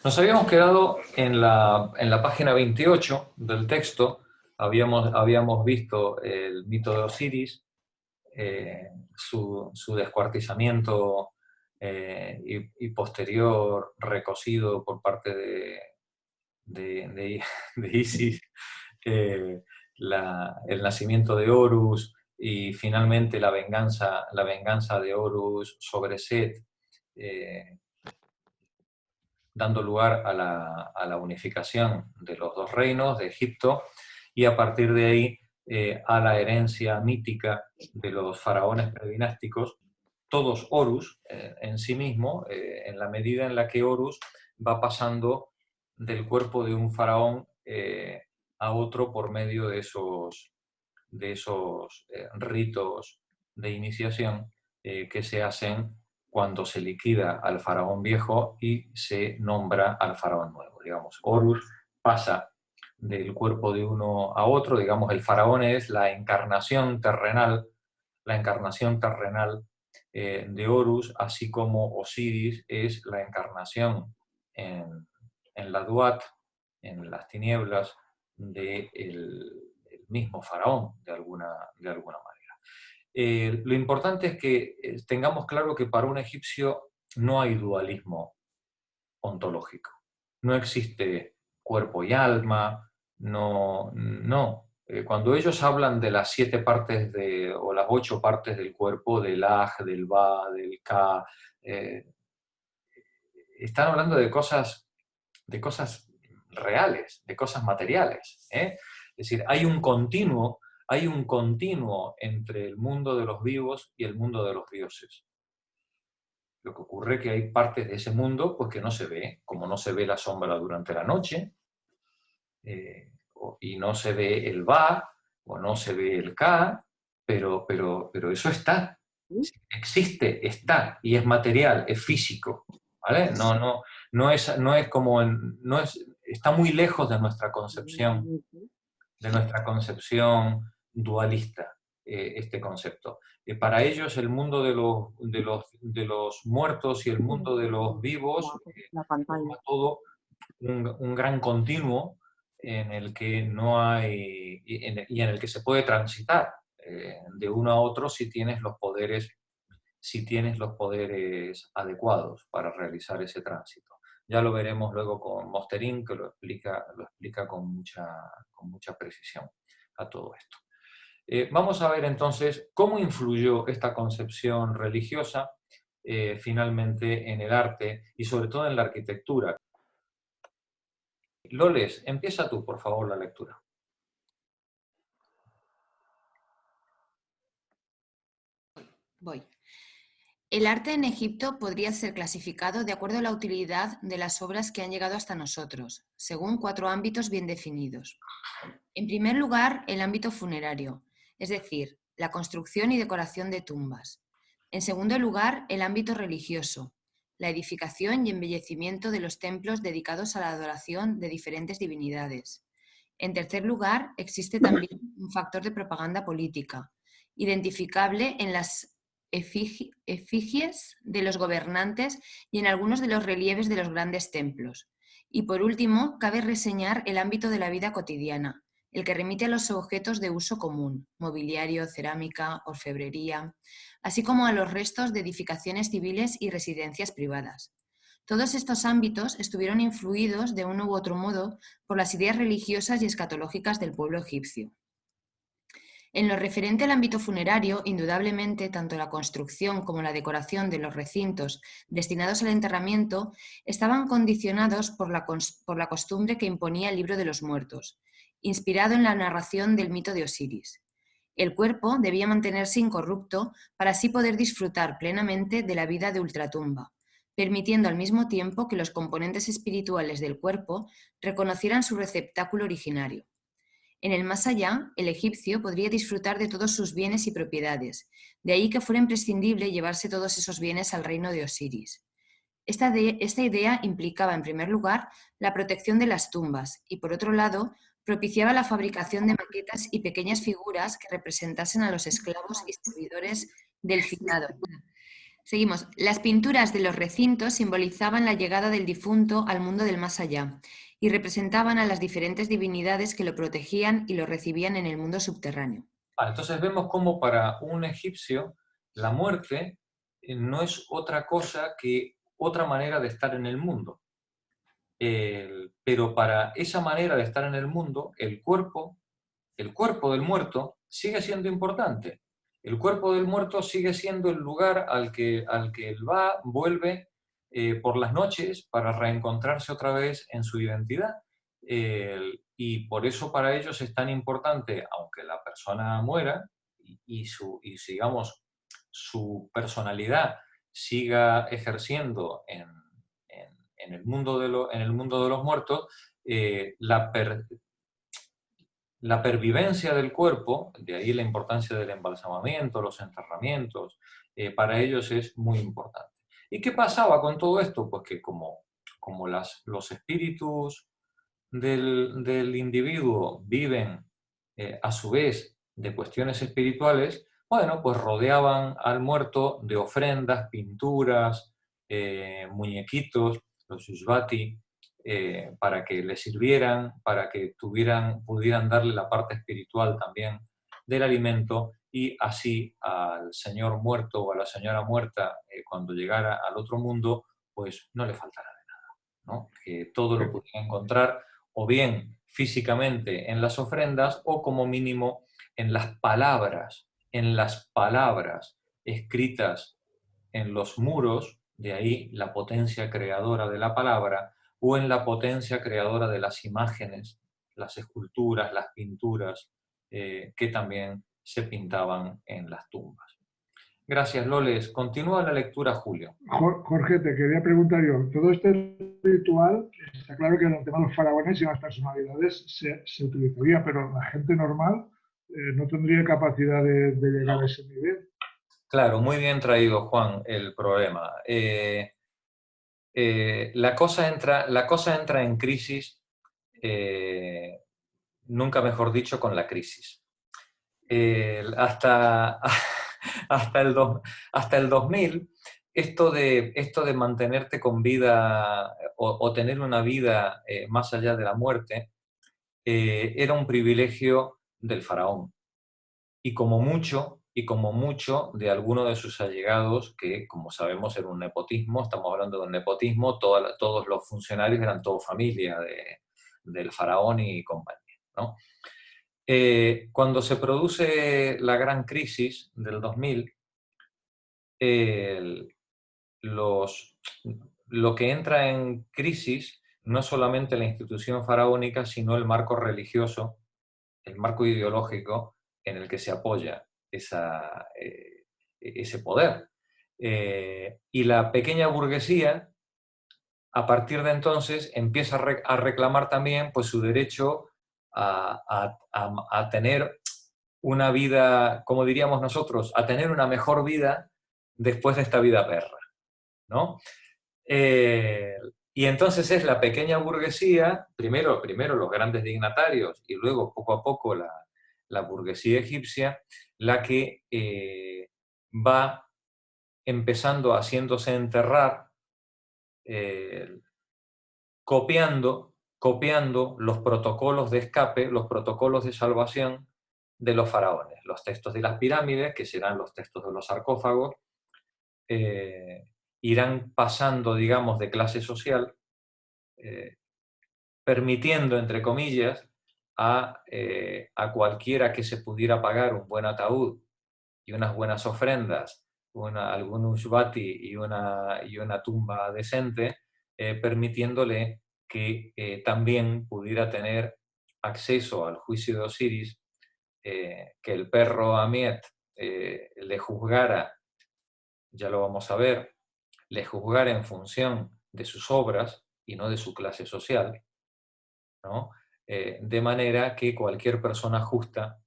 Nos habíamos quedado en la página 28 del texto, habíamos visto el mito de Osiris, su descuartizamiento y posterior recocido por parte de Isis, el nacimiento de Horus y finalmente la venganza de Horus sobre Set, dando lugar a la unificación de los dos reinos de Egipto y a partir de ahí a la herencia mítica de los faraones predinásticos, todos Horus en sí mismo, en la medida en la que Horus va pasando del cuerpo de un faraón a otro por medio de esos ritos de iniciación que se hacen cuando se liquida al faraón viejo y se nombra al faraón nuevo. Digamos, Horus pasa del cuerpo de uno a otro, digamos, el faraón es la encarnación terrenal de Horus, así como Osiris es la encarnación en la Duat, en las tinieblas, del mismo faraón, de alguna manera. Lo importante es que tengamos claro que para un egipcio no hay dualismo ontológico. No existe cuerpo y alma, no. Cuando ellos hablan de las 7 partes o las 8 partes del cuerpo, del Aj, del Ba, del Ka, están hablando de cosas reales, de cosas materiales. Es decir, hay un continuo entre el mundo de los vivos y el mundo de los dioses. Lo que ocurre es que hay partes de ese mundo pues, que no se ve, como no se ve la sombra durante la noche, y no se ve el Ba, o no se ve el Ka, pero eso está. Existe, está, y es material, es físico. ¿Vale? No es como está muy lejos de nuestra concepción dualista, este concepto. Para ellos el mundo de los muertos y el mundo de los vivos forma todo un gran continuo en el que no hay y en el que se puede transitar de uno a otro si tienes los poderes adecuados para realizar ese tránsito. Ya lo veremos luego con Mosterin, que lo explica con mucha precisión a todo esto. Vamos a ver entonces cómo influyó esta concepción religiosa finalmente en el arte y sobre todo en la arquitectura. Loles, empieza tú, por favor, la lectura. Voy. El arte en Egipto podría ser clasificado de acuerdo a la utilidad de las obras que han llegado hasta nosotros, según 4 ámbitos bien definidos. En primer lugar, el ámbito funerario, es decir, la construcción y decoración de tumbas. En segundo lugar, el ámbito religioso, la edificación y embellecimiento de los templos dedicados a la adoración de diferentes divinidades. En tercer lugar, existe también un factor de propaganda política, identificable en las efigies de los gobernantes y en algunos de los relieves de los grandes templos. Y por último, cabe reseñar el ámbito de la vida cotidiana, el que remite a los objetos de uso común, mobiliario, cerámica, orfebrería, así como a los restos de edificaciones civiles y residencias privadas. Todos estos ámbitos estuvieron influidos de uno u otro modo por las ideas religiosas y escatológicas del pueblo egipcio. En lo referente al ámbito funerario, indudablemente, tanto la construcción como la decoración de los recintos destinados al enterramiento estaban condicionados por la costumbre que imponía el libro de los muertos, inspirado en la narración del mito de Osiris. El cuerpo debía mantenerse incorrupto para así poder disfrutar plenamente de la vida de ultratumba, permitiendo al mismo tiempo que los componentes espirituales del cuerpo reconocieran su receptáculo originario. En el más allá, el egipcio podría disfrutar de todos sus bienes y propiedades, de ahí que fuera imprescindible llevarse todos esos bienes al reino de Osiris. Esta idea implicaba, en primer lugar, la protección de las tumbas y, por otro lado, propiciaba la fabricación de maquetas y pequeñas figuras que representasen a los esclavos y servidores del finado. Seguimos. Las pinturas de los recintos simbolizaban la llegada del difunto al mundo del más allá y representaban a las diferentes divinidades que lo protegían y lo recibían en el mundo subterráneo. Entonces vemos cómo para un egipcio la muerte no es otra cosa que otra manera de estar en el mundo. Pero para esa manera de estar en el mundo, el cuerpo del muerto sigue siendo importante. El cuerpo del muerto sigue siendo el lugar al que él va, vuelve por las noches para reencontrarse otra vez en su identidad. Y por eso para ellos es tan importante, aunque la persona muera digamos, su personalidad siga ejerciendo en el mundo en el mundo de los muertos, la pervivencia del cuerpo, de ahí la importancia del embalsamamiento, los enterramientos, para ellos es muy importante. ¿Y qué pasaba con todo esto? Pues que como los espíritus del individuo viven a su vez de cuestiones espirituales, bueno, pues rodeaban al muerto de ofrendas, pinturas, muñequitos, los yusbati, para que le sirvieran, para que pudieran darle la parte espiritual también del alimento, y así al señor muerto o a la señora muerta, cuando llegara al otro mundo, pues no le faltará de nada, ¿no? Que todo lo pudiera encontrar o bien físicamente en las ofrendas o como mínimo en las palabras escritas en los muros, de ahí la potencia creadora de la palabra, o en la potencia creadora de las imágenes, las esculturas, las pinturas, que también se pintaban en las tumbas. Gracias, Loles. Continúa la lectura, Julio. Jorge, te quería preguntar yo, todo este ritual, está claro que en el tema de los faraones y las personalidades se utilizaría, pero la gente normal no tendría capacidad de llegar a ese nivel. Claro, muy bien traído, Juan, el problema. La cosa entra en crisis, nunca mejor dicho, con la crisis. Hasta, hasta el 2000, esto de mantenerte con vida o tener una vida más allá de la muerte, era un privilegio del faraón. Y como mucho de alguno de sus allegados, que como sabemos era un nepotismo, estamos hablando de un nepotismo, todos los funcionarios eran todo familia del faraón y compañía, ¿no? Cuando se produce la gran crisis del 2000, lo que entra en crisis no es solamente la institución faraónica, sino el marco religioso, el marco ideológico en el que se apoya ese poder. Y la pequeña burguesía, a partir de entonces, empieza a reclamar también pues, su derecho a tener una vida, como diríamos nosotros, a tener una mejor vida después de esta vida perra, ¿no? Y entonces es la pequeña burguesía, primero los grandes dignatarios y luego poco a poco la burguesía egipcia, la que va empezando haciéndose enterrar, copiando los protocolos de escape, los protocolos de salvación de los faraones. Los textos de las pirámides, que serán los textos de los sarcófagos, irán pasando, digamos, de clase social, permitiendo, entre comillas, a cualquiera que se pudiera pagar un buen ataúd y unas buenas ofrendas, algún ushbati y una tumba decente, permitiéndole que también pudiera tener acceso al juicio de Osiris, que el perro Amiet le juzgara, ya lo vamos a ver, le juzgara en función de sus obras y no de su clase social, ¿no? De manera que cualquier persona justa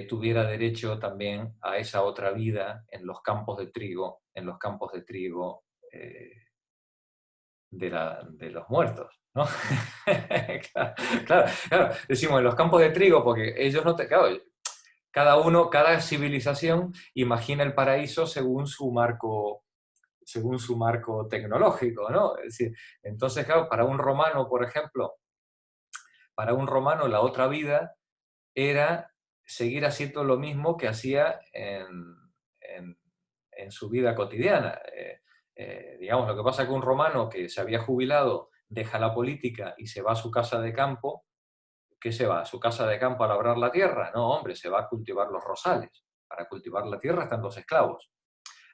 tuviera derecho también a esa otra vida en los campos de trigo, de los muertos, ¿no? Claro, decimos en los campos de trigo porque ellos no te... Claro, cada civilización imagina el paraíso según su marco según su marco tecnológico, ¿no? Es decir, entonces, claro, para un romano, por ejemplo, para un romano la otra vida era seguir haciendo lo mismo que hacía en- en su vida cotidiana. Digamos, lo que pasa es que un romano que se había jubilado deja la política y se va a su casa de campo. ¿Qué se va? ¿A su casa de campo a labrar la tierra? No, hombre, se va a cultivar los rosales. Para cultivar la tierra están los esclavos.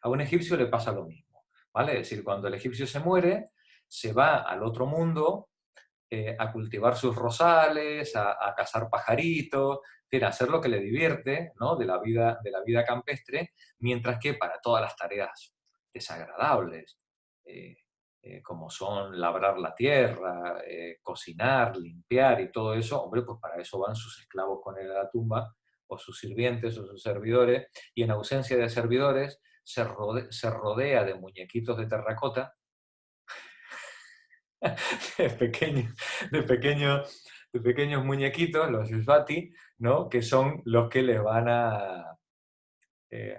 A un egipcio le pasa lo mismo, ¿vale? Es decir, cuando el egipcio se muere, se va al otro mundo a cultivar sus rosales, a cazar pajaritos, a hacer lo que le divierte, ¿no? De la vida campestre, mientras que para todas las tareas desagradables, eh, como son labrar la tierra, cocinar, limpiar y todo eso, hombre, pues para eso van sus esclavos con él a la tumba, o sus sirvientes o sus servidores, y en ausencia de servidores se rodea de muñequitos de terracota, de pequeños, de pequeños, de pequeños muñequitos, los Yusbati, ¿no? Que son los que les van a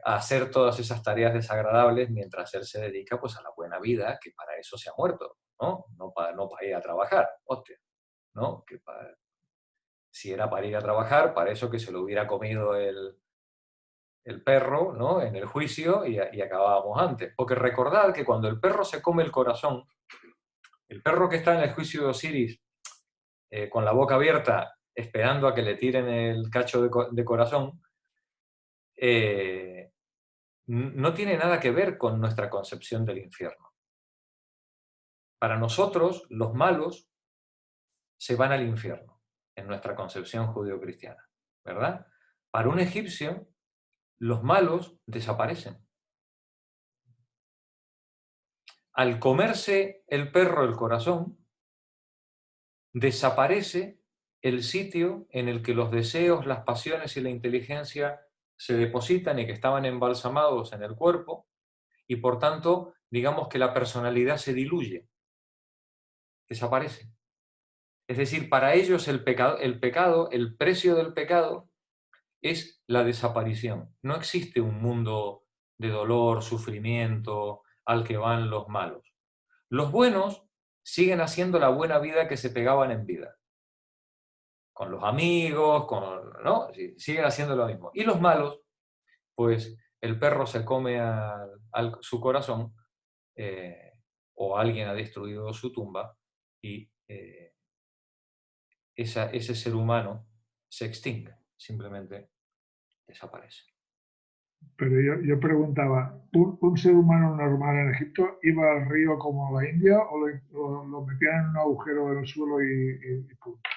hacer todas esas tareas desagradables mientras él se dedica pues, a la buena vida, que para eso se ha muerto, ¿no? No para ir a trabajar, hostia, ¿no? Si era para ir a trabajar, para eso que se lo hubiera comido el perro, ¿no? En el juicio y acabábamos antes. Porque recordad que cuando el perro se come el corazón, el perro que está en el juicio de Osiris, con la boca abierta, esperando a que le tiren el cacho de corazón, eh, no tiene nada que ver con nuestra concepción del infierno. Para nosotros, los malos se van al infierno, en nuestra concepción judeocristiana, ¿verdad? Para un egipcio, los malos desaparecen. Al comerse el perro el corazón, desaparece el sitio en el que los deseos, las pasiones y la inteligencia se depositan y que estaban embalsamados en el cuerpo, y por tanto, digamos que la personalidad se diluye, desaparece. Es decir, para ellos el pecado, el precio del pecado es la desaparición. No existe un mundo de dolor, sufrimiento al que van los malos. Los buenos siguen haciendo la buena vida que se pegaban en vida. Con los amigos, ¿no? Siguen haciendo lo mismo. Y los malos, pues el perro se come su corazón, o alguien ha destruido su tumba y ese ser humano se extingue, simplemente desaparece. Pero yo preguntaba, ¿un ser humano normal en Egipto iba al río como la India o lo metían en un agujero en el suelo y punto?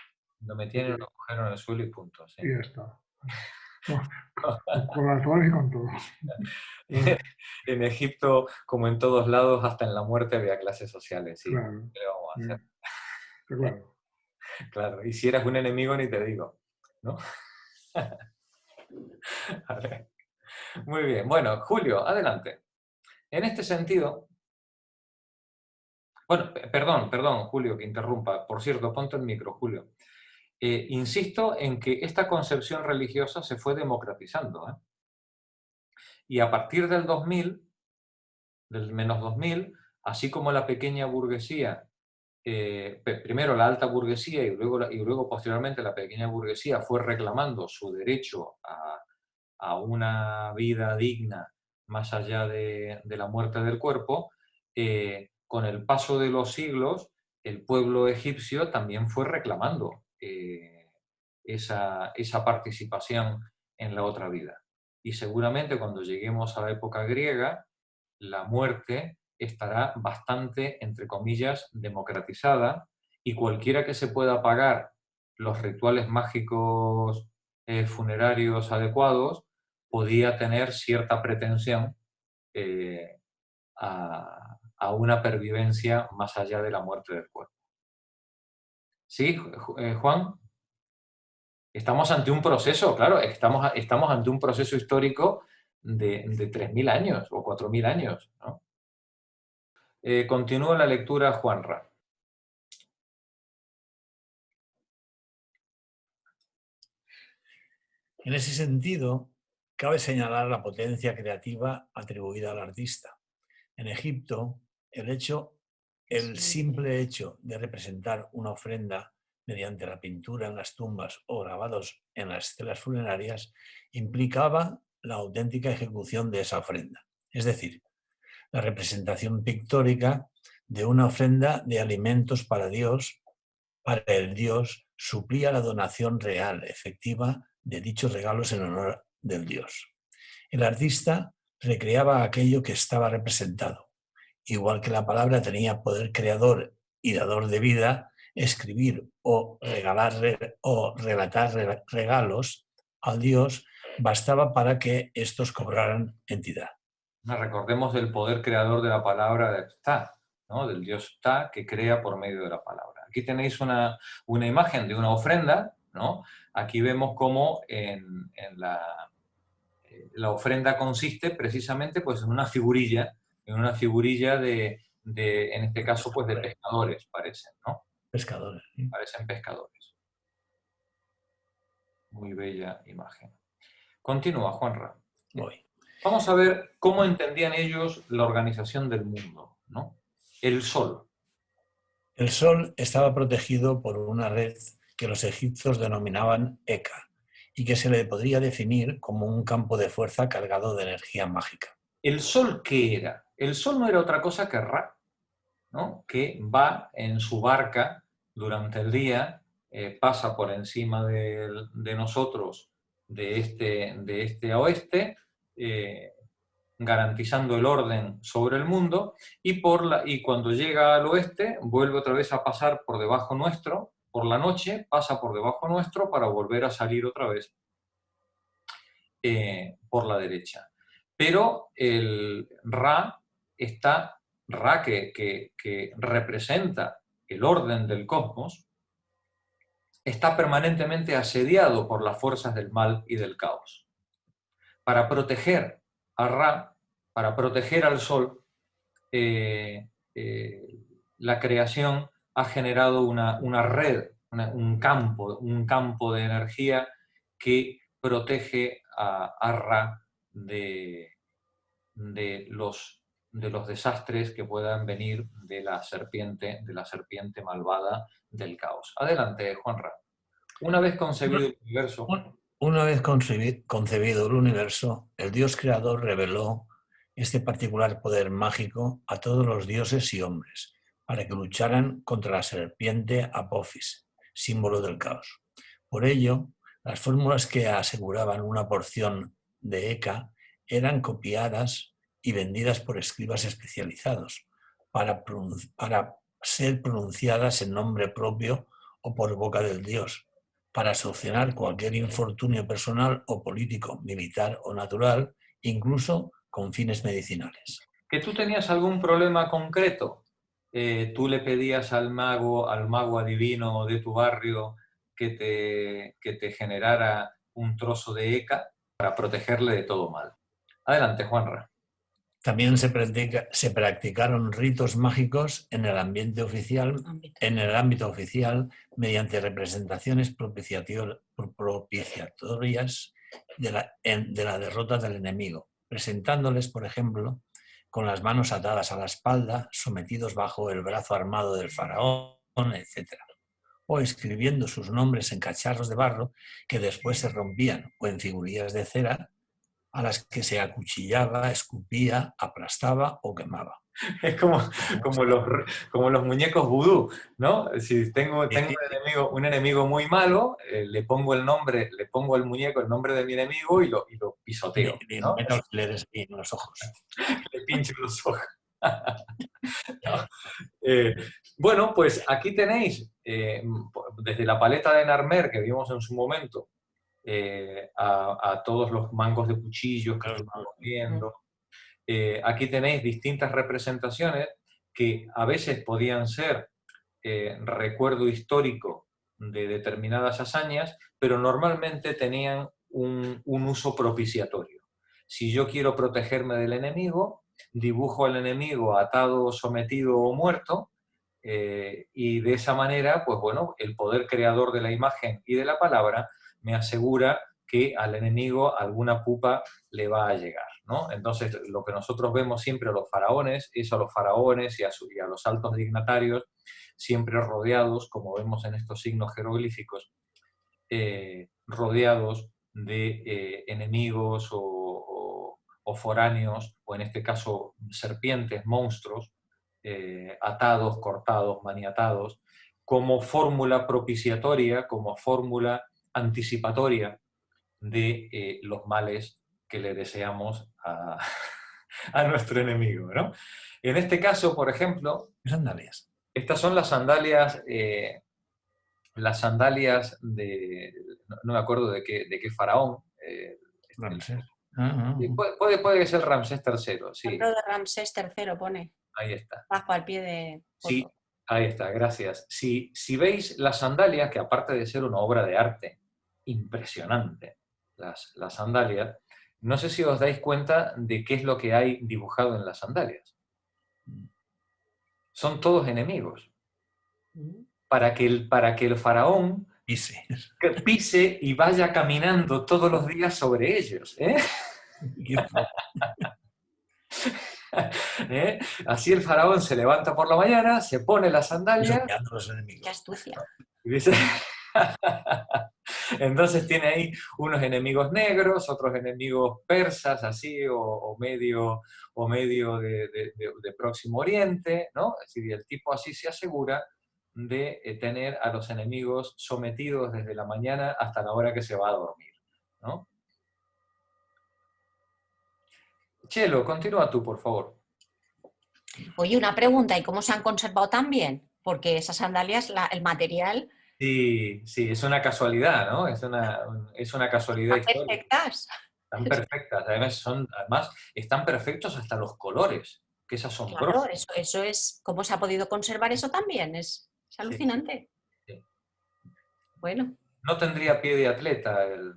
Lo metían en un agujero en el suelo y punto. ¿Sí? Y ya está. Con corazón y con todo. En Egipto, como en todos lados, hasta en la muerte había clases sociales, sí. Claro, ¿Qué le vamos a hacer? claro. Claro, y si eras un enemigo ni te digo, ¿no? A ver. Muy bien, bueno, Julio, adelante. En este sentido, bueno, perdón, Julio, que interrumpa. Por cierto, ponte el micro, Julio. Insisto en que esta concepción religiosa se fue democratizando, ¿eh? Y a partir del 2000, del menos 2000, así como la pequeña burguesía, primero la alta burguesía y luego posteriormente la pequeña burguesía fue reclamando su derecho a una vida digna más allá de la muerte del cuerpo, con el paso de los siglos, el pueblo egipcio también fue reclamando esa participación en la otra vida. Y seguramente cuando lleguemos a la época griega, la muerte estará bastante, entre comillas, democratizada y cualquiera que se pueda pagar los rituales mágicos funerarios adecuados podía tener cierta pretensión eh, a una pervivencia más allá de la muerte del cuerpo. ¿Sí, Juan? Estamos ante un proceso, claro, estamos ante un proceso histórico de 3.000 años o 4.000 años, ¿no? Continúa la lectura, Juanra. En ese sentido, cabe señalar la potencia creativa atribuida al artista, En Egipto, el simple hecho de representar una ofrenda mediante la pintura en las tumbas o grabados en las estelas funerarias implicaba la auténtica ejecución de esa ofrenda. Es decir, la representación pictórica de una ofrenda de alimentos para el Dios, suplía la donación real, efectiva, de dichos regalos en honor del Dios. El artista recreaba aquello que estaba representado. Igual que la palabra tenía poder creador y dador de vida, escribir o relatar regalos al Dios bastaba para que estos cobraran entidad. Recordemos del poder creador de la palabra de Ptah, ¿no? Del dios Ptah que crea por medio de la palabra. Aquí tenéis una imagen de una ofrenda, ¿no? Aquí vemos cómo la ofrenda consiste precisamente pues, en una figurilla de en este caso, pues de pescadores, parecen, ¿no? Pescadores. ¿Sí? Parecen pescadores. Muy bella imagen. Continúa, Juanra. Voy. Vamos a ver cómo entendían ellos la organización del mundo, ¿no? El Sol. El Sol estaba protegido por una red que los egipcios denominaban Eka y que se le podría definir como un campo de fuerza cargado de energía mágica. ¿El Sol qué era? El Sol no era otra cosa que Ra, ¿no? Que va en su barca durante el día, pasa por encima de nosotros de este a oeste, garantizando el orden sobre el mundo, y cuando llega al oeste vuelve otra vez a pasar por debajo nuestro, por la noche pasa por debajo nuestro para volver a salir otra vez por la derecha. Pero el Ra que representa el orden del cosmos, está permanentemente asediado por las fuerzas del mal y del caos. Para proteger a Ra, para proteger al Sol, la creación ha generado una red, un campo de energía que protege a Ra de los desastres que puedan venir de la serpiente malvada del caos. Adelante, Juanra. Una vez concebido el universo... Una vez concebido el universo, el Dios creador reveló este particular poder mágico a todos los dioses y hombres, para que lucharan contra la serpiente Apophis, símbolo del caos. Por ello, las fórmulas que aseguraban una porción de Eka eran copiadas y vendidas por escribas especializados para ser pronunciadas en nombre propio o por boca del dios, para solucionar cualquier infortunio personal o político, militar o natural, incluso con fines medicinales. ¿Que tú tenías algún problema concreto? Tú le pedías al mago adivino de tu barrio que te generara un trozo de Eka para protegerle de todo mal. Adelante, Juanra. También se practicaron ritos mágicos en el ámbito oficial mediante representaciones propiciatorias de la derrota del enemigo, presentándoles, por ejemplo, con las manos atadas a la espalda, sometidos bajo el brazo armado del faraón, etc. O escribiendo sus nombres en cacharros de barro que después se rompían, o en figurillas de cera a las que se acuchillaba, escupía, aplastaba o quemaba. Es como los muñecos vudú, ¿no? Si tengo un enemigo muy malo, le pongo el nombre, le pongo al muñeco el nombre de mi enemigo y lo pisoteo, ¿no? Meto alfileres en los ojos. Le pincho los ojos. No. Bueno, pues aquí tenéis, desde la paleta de Narmer que vimos en su momento, a todos los mangos de cuchillos que estamos viendo. Aquí tenéis distintas representaciones que a veces podían ser recuerdo histórico de determinadas hazañas, pero normalmente tenían un uso propiciatorio. Si yo quiero protegerme del enemigo, dibujo al enemigo atado, sometido o muerto, y de esa manera, pues bueno, el poder creador de la imagen y de la palabra me asegura que al enemigo alguna pupa le va a llegar. ¿no? Entonces, lo que nosotros vemos siempre a los faraones es a los faraones y a los altos dignatarios siempre rodeados, como vemos en estos signos jeroglíficos, rodeados de enemigos o foráneos, o en este caso serpientes, monstruos, atados, cortados, maniatados, como fórmula propiciatoria, como fórmula anticipatoria de los males que le deseamos a nuestro enemigo, ¿no? En este caso, por ejemplo, Sandalias. estas son las sandalias de, no me acuerdo de qué faraón. Ramsés. Puede ser Ramsés III, sí. Templo de Ramsés III pone. Ahí está. Bajo al pie de foto. Sí, ahí está, gracias. Si veis las sandalias, que aparte de ser una obra de arte impresionante, las sandalias, no sé si os dais cuenta de qué es lo que hay dibujado en las sandalias. Son todos enemigos. Para que el faraón pise y vaya caminando todos los días sobre ellos. Así el faraón se levanta por la mañana, se pone las sandalias. ¡Qué astucia! Y dice... Entonces tiene ahí unos enemigos negros, otros enemigos persas, así, o medio de Próximo Oriente, ¿no? Es decir, el tipo así se asegura de tener a los enemigos sometidos desde la mañana hasta la hora que se va a dormir, ¿no? Chelo, continúa tú, por favor. Oye, una pregunta, ¿y cómo se han conservado tan bien? Porque esas sandalias, el material... Sí, es una casualidad, ¿no? Es una casualidad histórica. Perfectas. Están perfectas, además están perfectos hasta los colores, que es asombroso. Claro, eso es, ¿cómo se ha podido conservar eso también? Es alucinante. Sí. Bueno. No tendría pie de atleta el...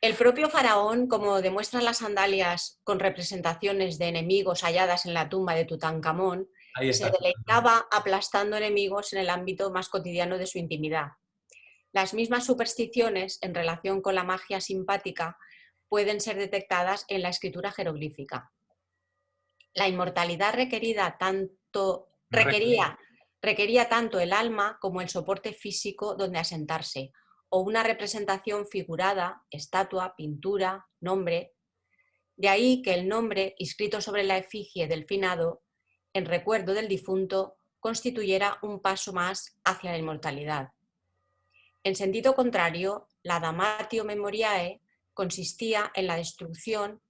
El propio faraón, como demuestran las sandalias con representaciones de enemigos halladas en la tumba de Tutankamón, se deleitaba aplastando enemigos en el ámbito más cotidiano de su intimidad. Las mismas supersticiones en relación con la magia simpática pueden ser detectadas en la escritura jeroglífica. La inmortalidad requería tanto el alma como el soporte físico donde asentarse, o una representación figurada, estatua, pintura, nombre. De ahí que el nombre inscrito sobre la efigie del finado, en recuerdo del difunto, constituyera un paso más hacia la inmortalidad. En sentido contrario, la damatio memoriae consistía en la destrucción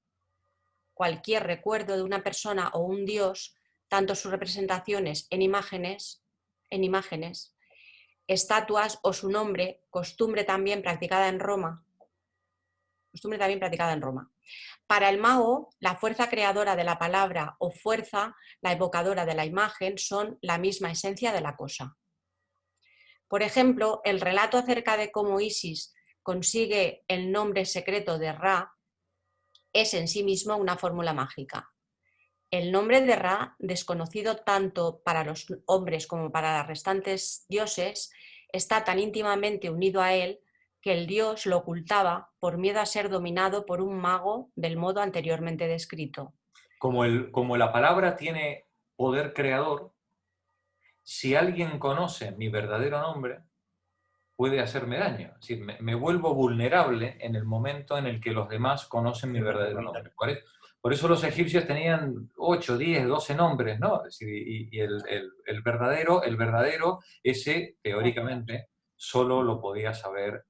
cualquier recuerdo de una persona o un dios, tanto sus representaciones en imágenes, estatuas o su nombre, costumbre también practicada en Roma. Para el Mao, la fuerza creadora de la palabra o fuerza, la evocadora de la imagen, son la misma esencia de la cosa. Por ejemplo, el relato acerca de cómo Isis consigue el nombre secreto de Ra es en sí mismo una fórmula mágica. El nombre de Ra, desconocido tanto para los hombres como para los restantes dioses, está tan íntimamente unido a él que el dios lo ocultaba por miedo a ser dominado por un mago del modo anteriormente descrito. Como la palabra tiene poder creador, si alguien conoce mi verdadero nombre, puede hacerme daño. Es decir, me vuelvo vulnerable en el momento en el que los demás conocen mi verdadero nombre. Por eso los egipcios tenían 8, 10, 12 nombres, ¿no? Es decir, y el verdadero, ese, teóricamente, solo lo podía saber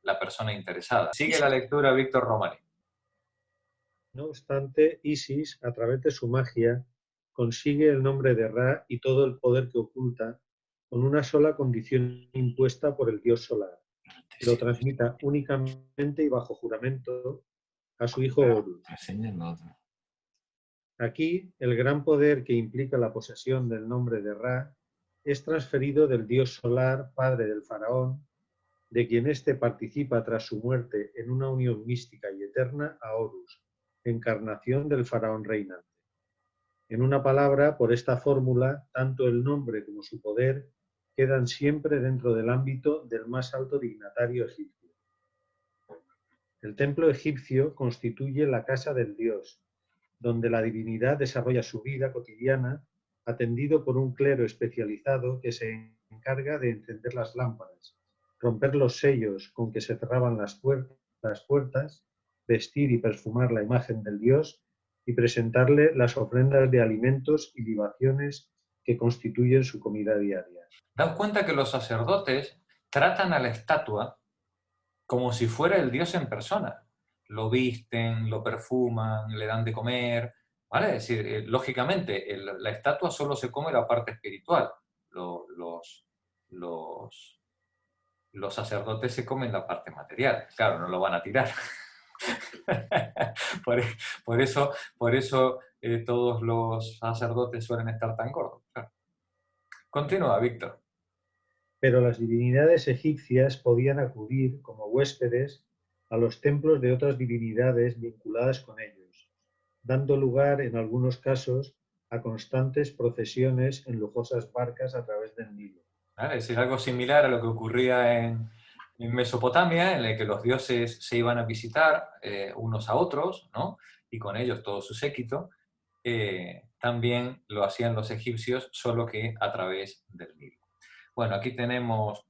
la persona interesada. Sigue la lectura, Víctor Romani. No obstante, Isis, a través de su magia, consigue el nombre de Ra y todo el poder que oculta con una sola condición impuesta por el dios solar, que lo transmita únicamente y bajo juramento a su hijo Horus. Aquí, el gran poder que implica la posesión del nombre de Ra es transferido del dios solar, padre del faraón, de quien éste participa tras su muerte en una unión mística y eterna, a Horus, encarnación del faraón reinante. En una palabra, por esta fórmula, tanto el nombre como su poder quedan siempre dentro del ámbito del más alto dignatario egipcio. El templo egipcio constituye la casa del dios, donde la divinidad desarrolla su vida cotidiana, atendido por un clero especializado que se encarga de encender las lámparas, romper los sellos con que se cerraban las puertas, vestir y perfumar la imagen del dios y presentarle las ofrendas de alimentos y libaciones que constituyen su comida diaria. Daos cuenta que los sacerdotes tratan a la estatua como si fuera el dios en persona. Lo visten, lo perfuman, le dan de comer, ¿vale? Es decir, lógicamente, la estatua solo se come la parte espiritual. Los sacerdotes se comen la parte material. Claro, no lo van a tirar. por eso todos los sacerdotes suelen estar tan gordos. Claro. Continúa, Víctor. Pero las divinidades egipcias podían acudir como huéspedes a los templos de otras divinidades vinculadas con ellos, dando lugar en algunos casos a constantes procesiones en lujosas barcas a través del Nilo. ¿Vale? Es algo similar a lo que ocurría en Mesopotamia, en el que los dioses se iban a visitar unos a otros, ¿no? Y con ellos todo su séquito. También lo hacían los egipcios, solo que a través del Nilo. Bueno, aquí tenemos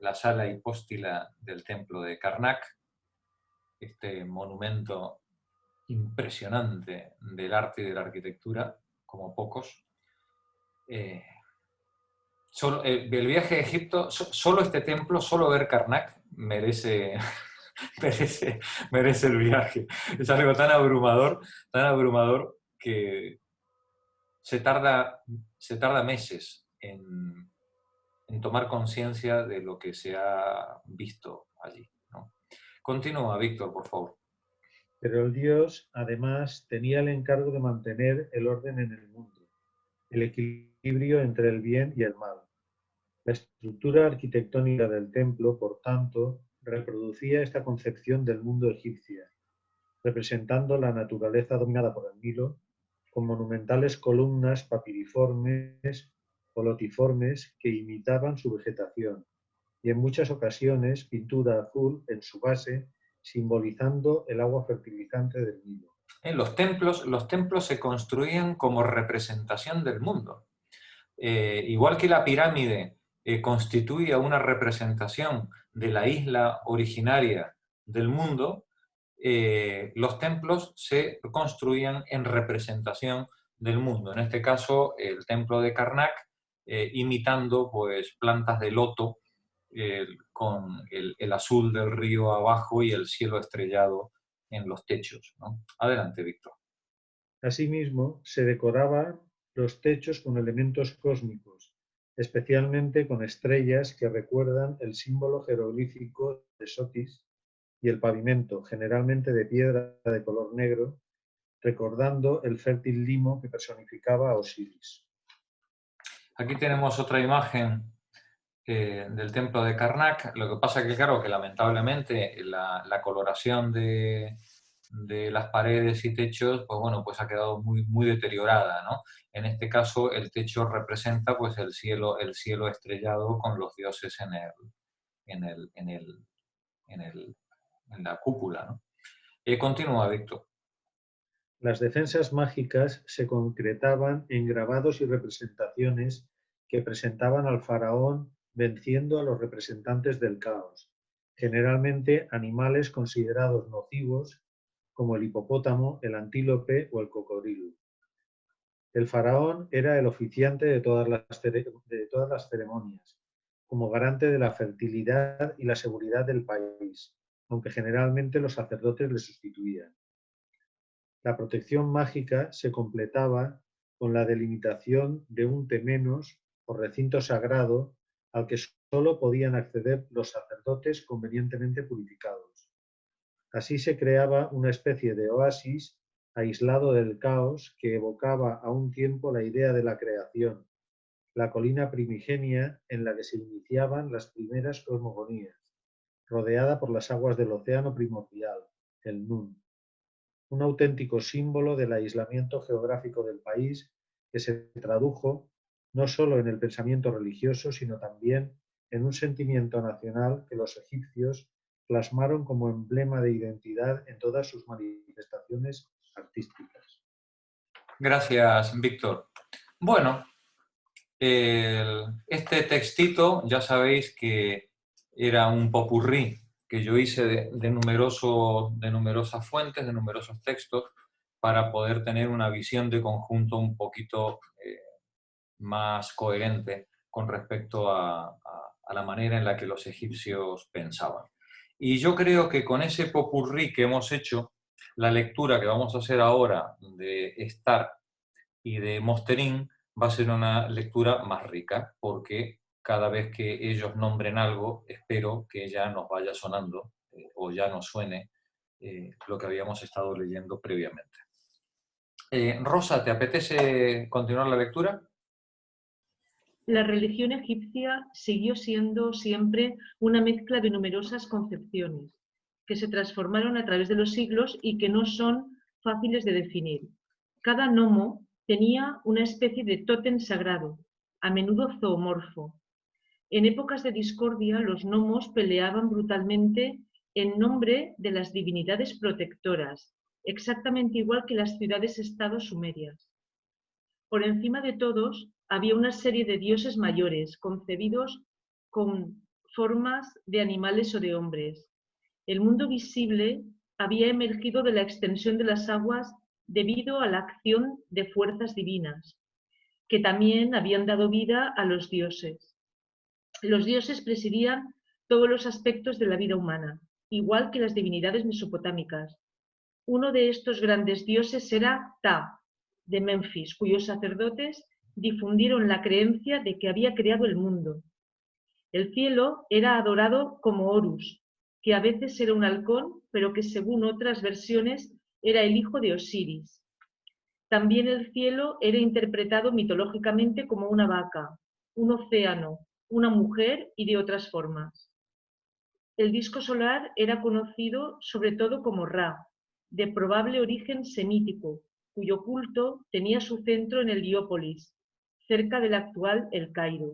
la sala hipóstila del templo de Karnak, este monumento impresionante del arte y de la arquitectura, como pocos. El viaje a Egipto, solo este templo, solo ver Karnak merece el viaje. Es algo tan abrumador que se tarda meses en tomar conciencia de lo que se ha visto allí, ¿no? Continúa, Víctor, por favor. Pero el dios, además, tenía el encargo de mantener el orden en el mundo, el equilibrio entre el bien y el mal. La estructura arquitectónica del templo, por tanto, reproducía esta concepción del mundo egipcia, representando la naturaleza dominada por el Nilo, con monumentales columnas papiriformes o lotiformes que imitaban su vegetación, y en muchas ocasiones pintura azul en su base, simbolizando el agua fertilizante del Nilo. Los templos se construían como representación del mundo. Igual que la pirámide constituía una representación de la isla originaria del mundo, los templos se construían en representación del mundo. En este caso, el templo de Karnak, imitando pues, plantas de loto con el azul del río abajo y el cielo estrellado en los techos, ¿no? Adelante, Víctor. Asimismo, se decoraban los techos con elementos cósmicos, especialmente con estrellas que recuerdan el símbolo jeroglífico de Sotis, y el pavimento, generalmente de piedra de color negro, recordando el fértil limo que personificaba a Osiris. Aquí tenemos otra imagen del templo de Karnak. Lo que pasa es que, claro, que lamentablemente la coloración de las paredes y techos, pues bueno, pues ha quedado muy deteriorada, ¿no? En este caso, el techo representa pues el cielo estrellado con los dioses en la cúpula, ¿no? Continúa, Víctor. Las defensas mágicas se concretaban en grabados y representaciones que presentaban al faraón venciendo a los representantes del caos, generalmente animales considerados nocivos como el hipopótamo, el antílope o el cocodrilo. El faraón era el oficiante de todas las ceremonias, como garante de la fertilidad y la seguridad del país, aunque generalmente los sacerdotes le sustituían. La protección mágica se completaba con la delimitación de un temenos o recinto sagrado al que solo podían acceder los sacerdotes convenientemente purificados. Así se creaba una especie de oasis aislado del caos que evocaba a un tiempo la idea de la creación, la colina primigenia en la que se iniciaban las primeras cosmogonías, rodeada por las aguas del océano primordial, el Nun. Un auténtico símbolo del aislamiento geográfico del país que se tradujo no solo en el pensamiento religioso, sino también en un sentimiento nacional que los egipcios plasmaron como emblema de identidad en todas sus manifestaciones artísticas. Gracias, Víctor. Bueno, este textito ya sabéis que era un popurrí que yo hice de numerosas fuentes, de numerosos textos, para poder tener una visión de conjunto un poquito más coherente con respecto a la manera en la que los egipcios pensaban. Y yo creo que con ese popurrí que hemos hecho, la lectura que vamos a hacer ahora de Estar y de Mosterín va a ser una lectura más rica, porque cada vez que ellos nombren algo, espero que ya nos vaya sonando o ya nos suene lo que habíamos estado leyendo previamente. Rosa, ¿te apetece continuar la lectura? La religión egipcia siguió siendo siempre una mezcla de numerosas concepciones que se transformaron a través de los siglos y que no son fáciles de definir. Cada nomo tenía una especie de tótem sagrado, a menudo zoomorfo. En épocas de discordia, los nomos peleaban brutalmente en nombre de las divinidades protectoras, exactamente igual que las ciudades-estados sumerias. Por encima de todos, había una serie de dioses mayores, concebidos con formas de animales o de hombres. El mundo visible había emergido de la extensión de las aguas debido a la acción de fuerzas divinas, que también habían dado vida a los dioses. Los dioses presidían todos los aspectos de la vida humana, igual que las divinidades mesopotámicas. Uno de estos grandes dioses era Ptah, de Menfis, cuyos sacerdotes difundieron la creencia de que había creado el mundo. El cielo era adorado como Horus, que a veces era un halcón, pero que según otras versiones era el hijo de Osiris. También el cielo era interpretado mitológicamente como una vaca, un océano, una mujer y de otras formas. El disco solar era conocido sobre todo como Ra, de probable origen semítico, cuyo culto tenía su centro en Heliópolis, cerca del actual El Cairo.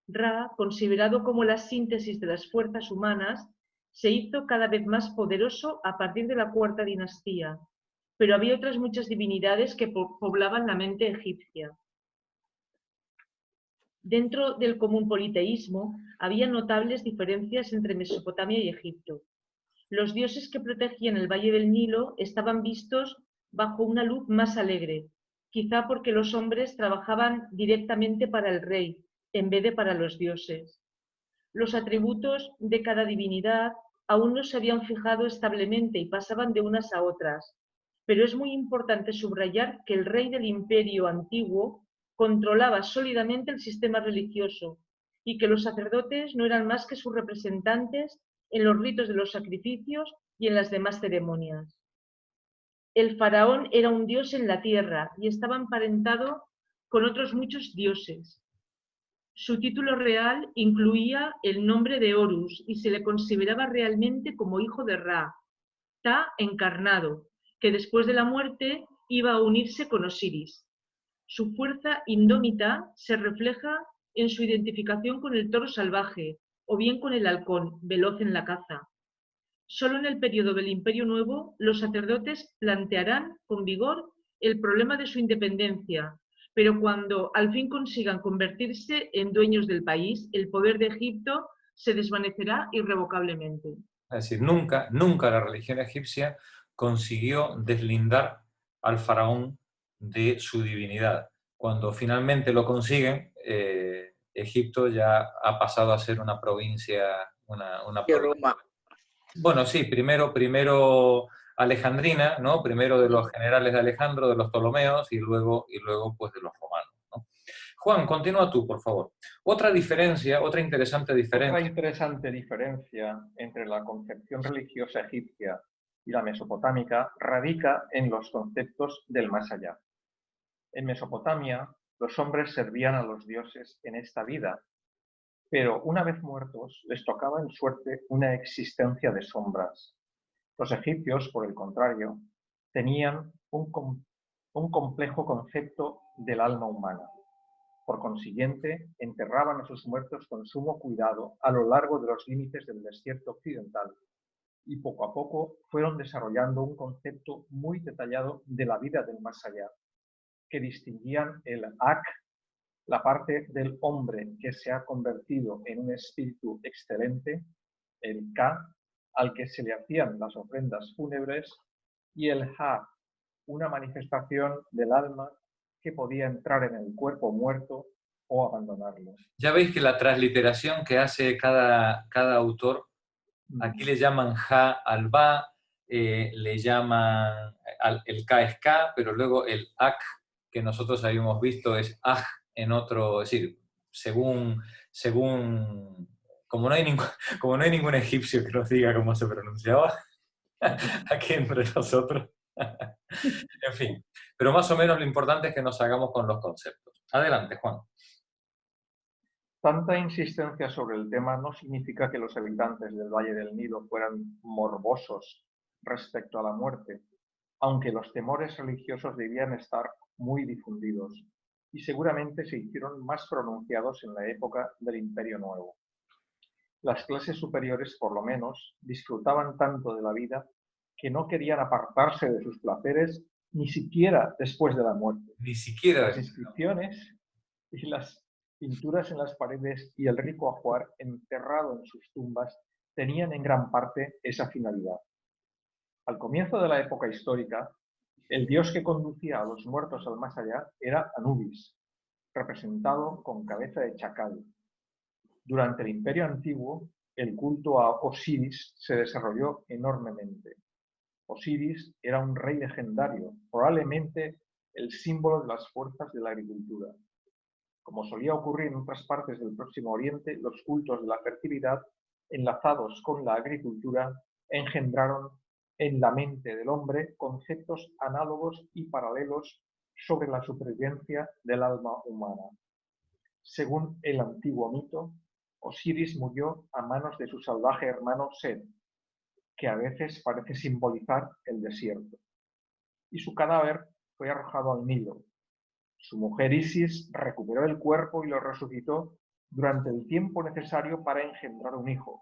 Ra, considerado como la síntesis de las fuerzas humanas, se hizo cada vez más poderoso a partir de la cuarta dinastía, pero había otras muchas divinidades que poblaban la mente egipcia. Dentro del común politeísmo había notables diferencias entre Mesopotamia y Egipto. Los dioses que protegían el valle del Nilo estaban vistos bajo una luz más alegre, quizá porque los hombres trabajaban directamente para el rey, en vez de para los dioses. Los atributos de cada divinidad aún no se habían fijado establemente y pasaban de unas a otras, pero es muy importante subrayar que el rey del imperio antiguo controlaba sólidamente el sistema religioso y que los sacerdotes no eran más que sus representantes en los ritos de los sacrificios y en las demás ceremonias. El faraón era un dios en la tierra y estaba emparentado con otros muchos dioses. Su título real incluía el nombre de Horus y se le consideraba realmente como hijo de Ra, Ptah encarnado, que después de la muerte iba a unirse con Osiris. Su fuerza indómita se refleja en su identificación con el toro salvaje o bien con el halcón, veloz en la caza. Solo en el periodo del Imperio Nuevo los sacerdotes plantearán con vigor el problema de su independencia, pero cuando al fin consigan convertirse en dueños del país, el poder de Egipto se desvanecerá irrevocablemente. Es decir, nunca la religión egipcia consiguió deslindar al faraón de su divinidad. Cuando finalmente lo consiguen, Egipto ya ha pasado a ser una provincia. Roma. Bueno, sí, primero alejandrina, ¿no? Primero de los generales de Alejandro, de los Ptolomeos, y luego pues de los romanos, ¿no? Juan, continúa tú, por favor. Otra interesante diferencia. Otra interesante diferencia entre la concepción religiosa egipcia y la mesopotámica radica en los conceptos del más allá. En Mesopotamia, los hombres servían a los dioses en esta vida, pero una vez muertos les tocaba en suerte una existencia de sombras. Los egipcios, por el contrario, tenían un complejo concepto del alma humana. Por consiguiente, enterraban a sus muertos con sumo cuidado a lo largo de los límites del desierto occidental y poco a poco fueron desarrollando un concepto muy detallado de la vida del más allá, que distinguían el Ak, la parte del hombre que se ha convertido en un espíritu excelente, el Ka, al que se le hacían las ofrendas fúnebres, y el Ha, una manifestación del alma que podía entrar en el cuerpo muerto o abandonarlo. Ya veis que la transliteración que hace cada autor, aquí le llaman Ja al Ba, le llaman, el Ka es Ka, pero luego el Ak, que nosotros habíamos visto, es Aj en otro, es decir, según como no hay ningún egipcio que nos diga cómo se pronunciaba, aquí entre nosotros. En fin, pero más o menos lo importante es que nos hagamos con los conceptos. Adelante, Juan. Tanta insistencia sobre el tema no significa que los habitantes del Valle del Nilo fueran morbosos respecto a la muerte, aunque los temores religiosos debían estar muy difundidos y seguramente se hicieron más pronunciados en la época del Imperio Nuevo. Las clases superiores, por lo menos, disfrutaban tanto de la vida que no querían apartarse de sus placeres ni siquiera después de la muerte. Ni siquiera. Las inscripciones y las pinturas en las paredes y el rico ajuar enterrado en sus tumbas tenían en gran parte esa finalidad. Al comienzo de la época histórica, el dios que conducía a los muertos al más allá era Anubis, representado con cabeza de chacal. Durante el Imperio Antiguo, el culto a Osiris se desarrolló enormemente. Osiris era un rey legendario, probablemente el símbolo de las fuerzas de la agricultura. Como solía ocurrir en otras partes del Próximo Oriente, los cultos de la fertilidad, enlazados con la agricultura, engendraron en la mente del hombre conceptos análogos y paralelos sobre la supervivencia del alma humana. Según el antiguo mito, Osiris murió a manos de su salvaje hermano Set, que a veces parece simbolizar el desierto, y su cadáver fue arrojado al Nilo. Su mujer Isis recuperó el cuerpo y lo resucitó durante el tiempo necesario para engendrar un hijo.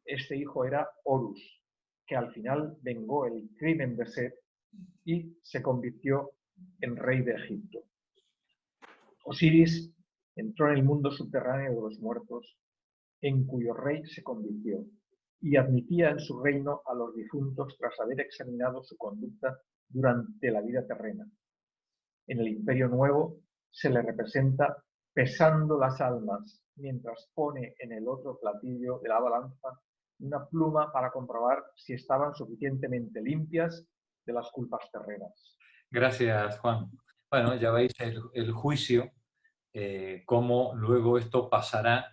Este hijo era Horus, que al final vengó el crimen de Set y se convirtió en rey de Egipto. Osiris entró en el mundo subterráneo de los muertos, en cuyo rey se convirtió, y admitía en su reino a los difuntos tras haber examinado su conducta durante la vida terrena. En el Imperio Nuevo se le representa pesando las almas, mientras pone en el otro platillo de la balanza una pluma para comprobar si estaban suficientemente limpias de las culpas terrenas. Gracias, Juan. Bueno, ya veis el juicio, cómo luego esto pasará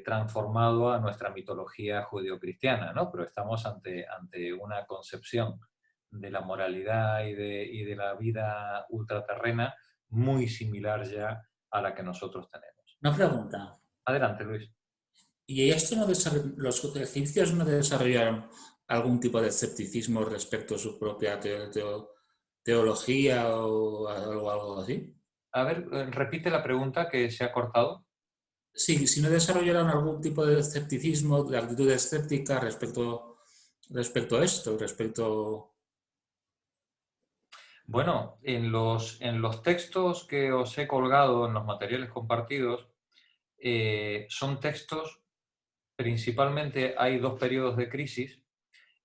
transformado a nuestra mitología judeocristiana, ¿no? Pero estamos ante una concepción de la moralidad y de la vida ultraterrena muy similar ya a la que nosotros tenemos. Una pregunta. Adelante, Luis. ¿Y esto los egipcios no desarrollaron algún tipo de escepticismo respecto a su propia teología o algo así? A ver, repite la pregunta que se ha cortado. Sí, si no desarrollaron algún tipo de escepticismo, de actitud escéptica respecto a esto, Bueno, en los textos que os he colgado en los materiales compartidos, son textos, principalmente hay dos periodos de crisis,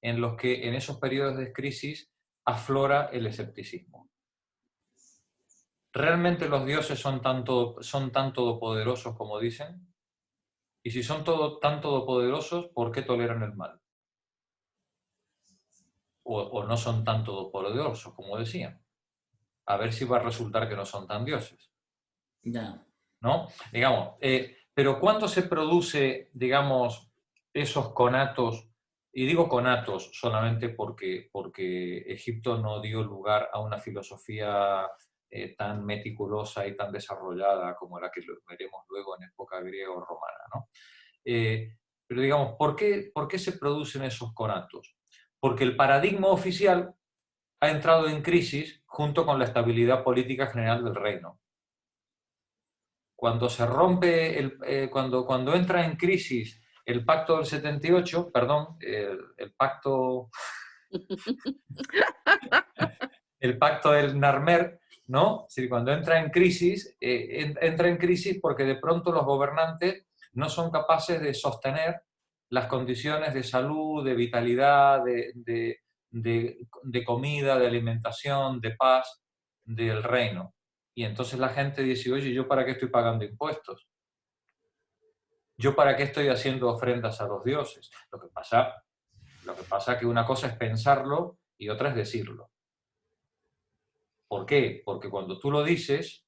en los que en esos periodos de crisis aflora el escepticismo. ¿Realmente los dioses son tan todopoderosos como dicen? Y si son tan todopoderosos, ¿por qué toleran el mal? O no son tan todopoderosos como decían. A ver si va a resultar que no son tan dioses. Ya. ¿No? Digamos, pero ¿cuándo se produce, digamos, esos conatos? Y digo conatos solamente porque Egipto no dio lugar a una filosofía tan meticulosa y tan desarrollada como la que veremos luego en época griega o romana, ¿no? Pero digamos, ¿por qué se producen esos conatos? Porque el paradigma oficial ha entrado en crisis junto con la estabilidad política general del reino. cuando se rompe, cuando entra en crisis el pacto del 78, perdón, el pacto del Narmer, ¿no? Es decir, cuando entra en crisis porque de pronto los gobernantes no son capaces de sostener las condiciones de salud, de vitalidad, de comida, de alimentación, de paz del reino. Y entonces la gente dice, oye, ¿yo para qué estoy pagando impuestos? ¿Yo para qué estoy haciendo ofrendas a los dioses? Lo que pasa es que una cosa es pensarlo y otra es decirlo. ¿Por qué? Porque cuando tú lo dices,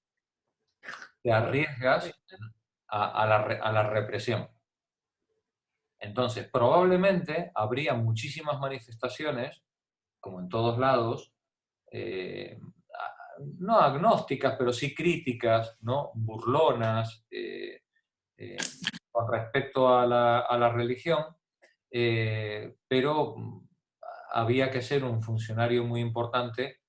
te arriesgas a la represión. Entonces, probablemente habría muchísimas manifestaciones, como en todos lados, no agnósticas, pero sí críticas, ¿no? Burlonas, con respecto a la religión, pero había que ser un funcionario muy importante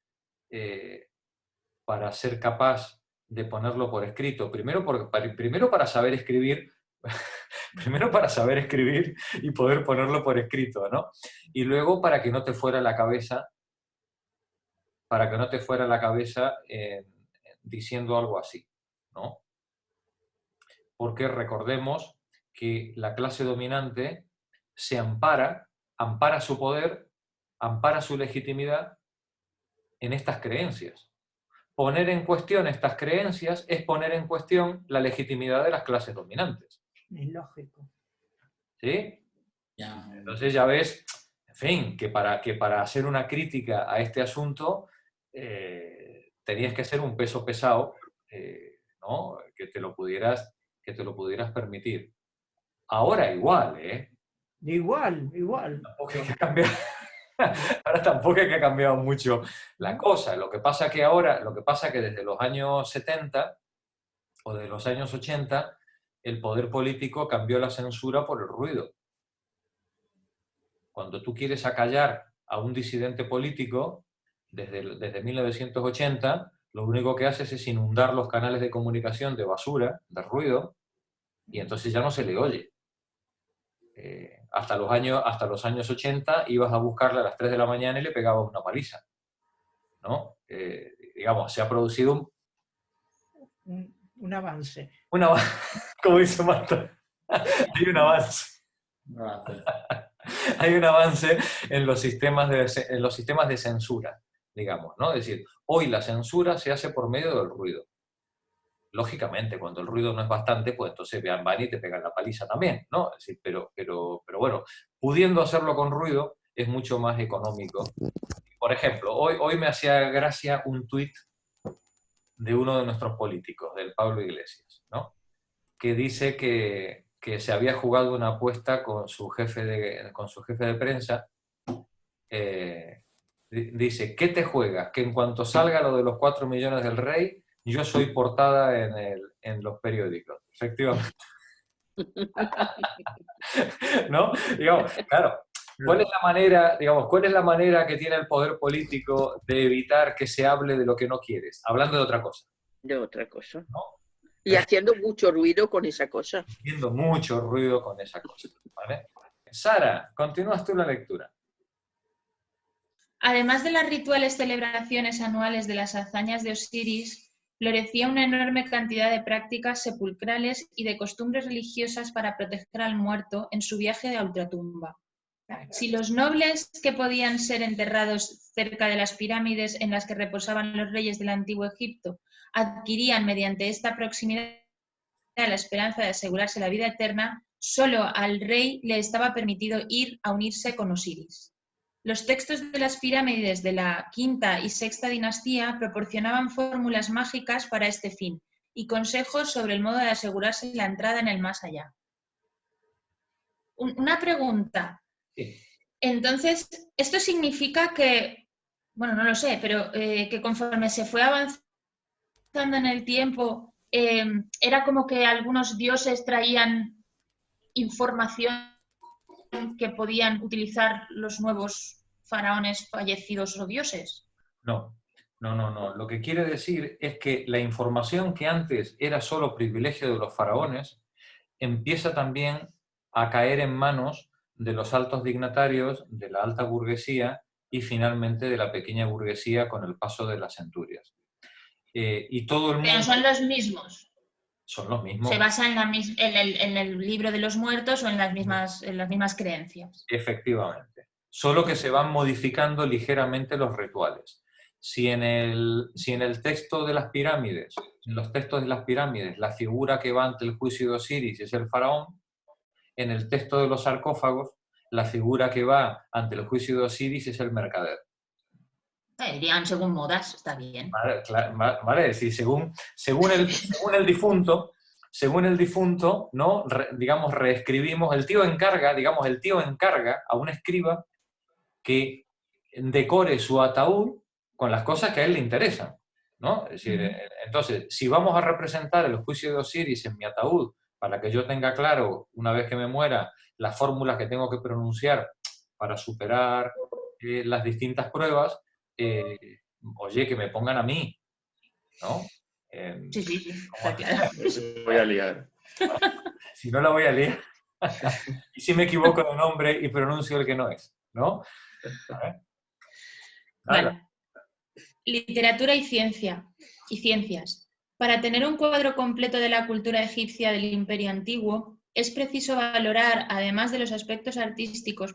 para ser capaz de ponerlo por escrito. Primero para saber escribir, primero para saber escribir y poder ponerlo por escrito, ¿no? Y luego para que no te fuera la cabeza, diciendo algo así, ¿no? Porque recordemos que la clase dominante se ampara su poder, ampara su legitimidad en estas creencias. Poner en cuestión estas creencias es poner en cuestión la legitimidad de las clases dominantes. Es lógico. ¿Sí? Entonces ya ves, en fin, que para hacer una crítica a este asunto tenías que ser un peso pesado, ¿no? Que te lo pudieras permitir. Ahora igual, ¿eh? Igual. Tampoco hay que cambiar. Ahora tampoco es que ha cambiado mucho la cosa. Lo que pasa es que desde los años 70 o de los años 80, el poder político cambió la censura por el ruido. Cuando tú quieres acallar a un disidente político, desde 1980, lo único que haces es inundar los canales de comunicación de basura, de ruido, y entonces ya no se le oye. Hasta los años 80 ibas a buscarle a las 3 de la mañana y le pegabas una paliza, ¿no? Digamos, se ha producido un avance. Como dice Marta, hay un avance. Hay un avance en los sistemas de censura, digamos, ¿no? Es decir, hoy la censura se hace por medio del ruido. Lógicamente, cuando el ruido no es bastante, pues entonces van y te pegan la paliza también, ¿no? Es decir, pero bueno, pudiendo hacerlo con ruido es mucho más económico. Por ejemplo, hoy me hacía gracia un tuit de uno de nuestros políticos, del Pablo Iglesias, ¿no? Que dice que se había jugado una apuesta con su jefe de prensa. Dice, ¿qué te juegas? Que en cuanto salga lo de los 4 millones del rey, yo soy portada en los periódicos. Efectivamente. ¿No? Digamos, claro. ¿Cuál es la manera que tiene el poder político de evitar que se hable de lo que no quieres? Hablando de otra cosa. De otra cosa. ¿No? Y haciendo mucho ruido con esa cosa. Haciendo mucho ruido con esa cosa. ¿Vale? Sara, continúas tú la lectura. Además de las rituales celebraciones anuales de las hazañas de Osiris, florecía una enorme cantidad de prácticas sepulcrales y de costumbres religiosas para proteger al muerto en su viaje de ultratumba. Si los nobles que podían ser enterrados cerca de las pirámides en las que reposaban los reyes del antiguo Egipto adquirían mediante esta proximidad la esperanza de asegurarse la vida eterna, solo al rey le estaba permitido ir a unirse con Osiris. Los textos de las pirámides de la quinta y sexta dinastía proporcionaban fórmulas mágicas para este fin y consejos sobre el modo de asegurarse la entrada en el más allá. Una pregunta. Sí. Entonces, ¿esto significa que, bueno, no lo sé, pero que conforme se fue avanzando en el tiempo, era como que algunos dioses traían información que podían utilizar los nuevos faraones fallecidos o dioses? No. No. Lo que quiere decir es que la información que antes era solo privilegio de los faraones empieza también a caer en manos de los altos dignatarios, de la alta burguesía y finalmente de la pequeña burguesía con el paso de las centurias. Y todo el mundo... Pero son los mismos. Son los mismos. Se basa en el libro de los muertos o en las mismas creencias. Efectivamente. Solo que se van modificando ligeramente los rituales. Si en el texto de las pirámides, en los textos de las pirámides, la figura que va ante el juicio de Osiris es el faraón, en el texto de los sarcófagos, la figura que va ante el juicio de Osiris es el mercader. Dirían según modas, está bien. Vale, sí, según el difunto, ¿no? Digamos, reescribimos, el tío encarga a un escriba que decore su ataúd con las cosas que a él le interesan, ¿no? Es decir, entonces, si vamos a representar el juicio de Osiris en mi ataúd para que yo tenga claro, una vez que me muera, las fórmulas que tengo que pronunciar para superar las distintas pruebas, oye, que me pongan a mí, ¿no? Sí, está claro. Voy a liar. Si no la voy a liar. Y si me equivoco de nombre y pronuncio el que no es, ¿no? Vale. Literatura y ciencias. Para tener un cuadro completo de la cultura egipcia del Imperio Antiguo, es preciso valorar, además de los aspectos artísticos,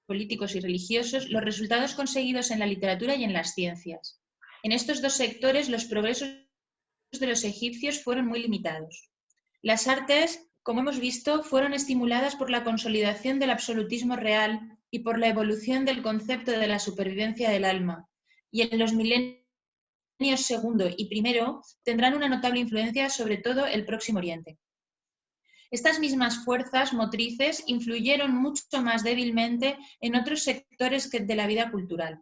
políticos y religiosos, los resultados conseguidos en la literatura y en las ciencias. En estos dos sectores, los progresos de los egipcios fueron muy limitados. Las artes, como hemos visto, fueron estimuladas por la consolidación del absolutismo real y por la evolución del concepto de la supervivencia del alma, y en los milenios segundo y primero tendrán una notable influencia sobre todo el Próximo Oriente. Estas mismas fuerzas motrices influyeron mucho más débilmente en otros sectores de la vida cultural.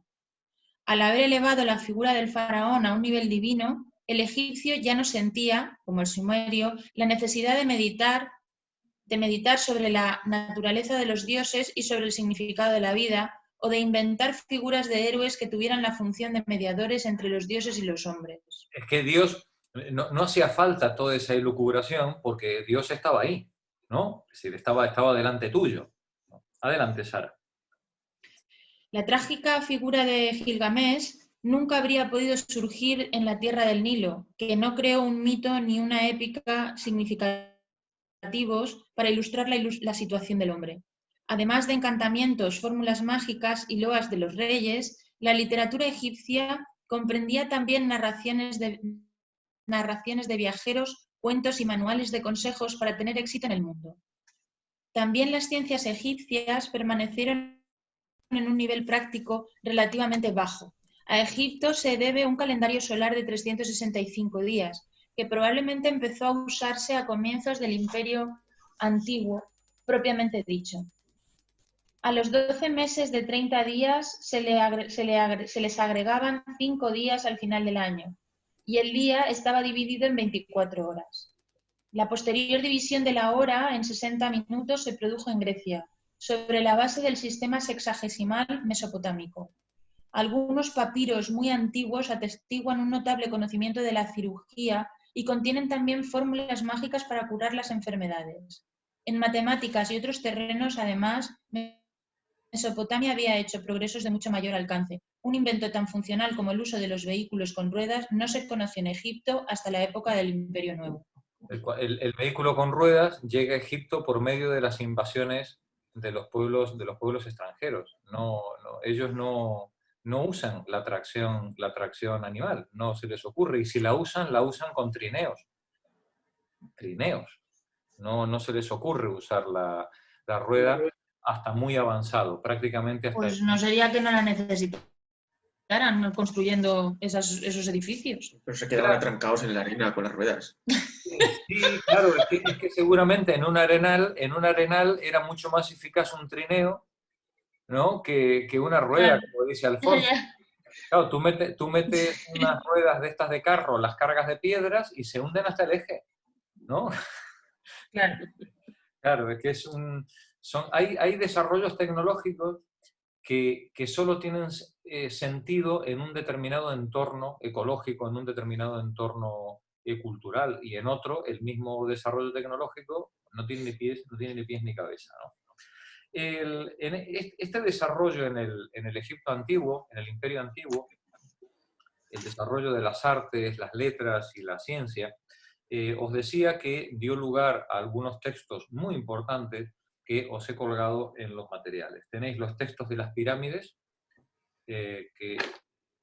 Al haber elevado la figura del faraón a un nivel divino, el egipcio ya no sentía, como el sumerio, la necesidad de meditar sobre la naturaleza de los dioses y sobre el significado de la vida, o de inventar figuras de héroes que tuvieran la función de mediadores entre los dioses y los hombres. Es que Dios, no hacía falta toda esa elucubración porque Dios estaba ahí, ¿no? Es decir, estaba delante tuyo. Adelante, Sara. La trágica figura de Gilgamesh nunca habría podido surgir en la tierra del Nilo, que no creó un mito ni una épica significativos para ilustrar la situación del hombre. Además de encantamientos, fórmulas mágicas y loas de los reyes, la literatura egipcia comprendía también narraciones de viajeros, cuentos y manuales de consejos para tener éxito en el mundo. También las ciencias egipcias permanecieron en un nivel práctico relativamente bajo. A Egipto se debe un calendario solar de 365 días, que probablemente empezó a usarse a comienzos del Imperio Antiguo, propiamente dicho. A los 12 meses de 30 días se les agregaban 5 días al final del año, y el día estaba dividido en 24 horas. La posterior división de la hora en 60 minutos se produjo en Grecia, sobre la base del sistema sexagesimal mesopotámico. Algunos papiros muy antiguos atestiguan un notable conocimiento de la cirugía y contienen también fórmulas mágicas para curar las enfermedades. En matemáticas y otros terrenos, además, Mesopotamia había hecho progresos de mucho mayor alcance. Un invento tan funcional como el uso de los vehículos con ruedas no se conoció en Egipto hasta la época del Imperio Nuevo. El vehículo con ruedas llega a Egipto por medio de las invasiones de los pueblos extranjeros. Ellos no usan la tracción animal, no se les ocurre. Y si la usan con trineos. No se les ocurre usar la rueda hasta muy avanzado, prácticamente hasta... Pues no sería que no la necesitaran construyendo esos edificios. Pero se quedaban atrancados en la arena con las ruedas. Sí, claro, es que seguramente en un arenal era mucho más eficaz un trineo, ¿no? que una rueda, como dice Alfonso. Claro, tú metes unas ruedas de estas de carro, las cargas de piedras y se hunden hasta el eje, ¿no? Claro. Claro, es que hay desarrollos tecnológicos que solo tienen sentido en un determinado entorno ecológico, en un determinado entorno cultural, y en otro el mismo desarrollo tecnológico no tiene ni pies ni cabeza, ¿no? Este desarrollo en el Egipto antiguo, en el Imperio antiguo, el desarrollo de las artes, las letras y la ciencia, os decía que dio lugar a algunos textos muy importantes que os he colgado en los materiales. Tenéis los textos de las pirámides, que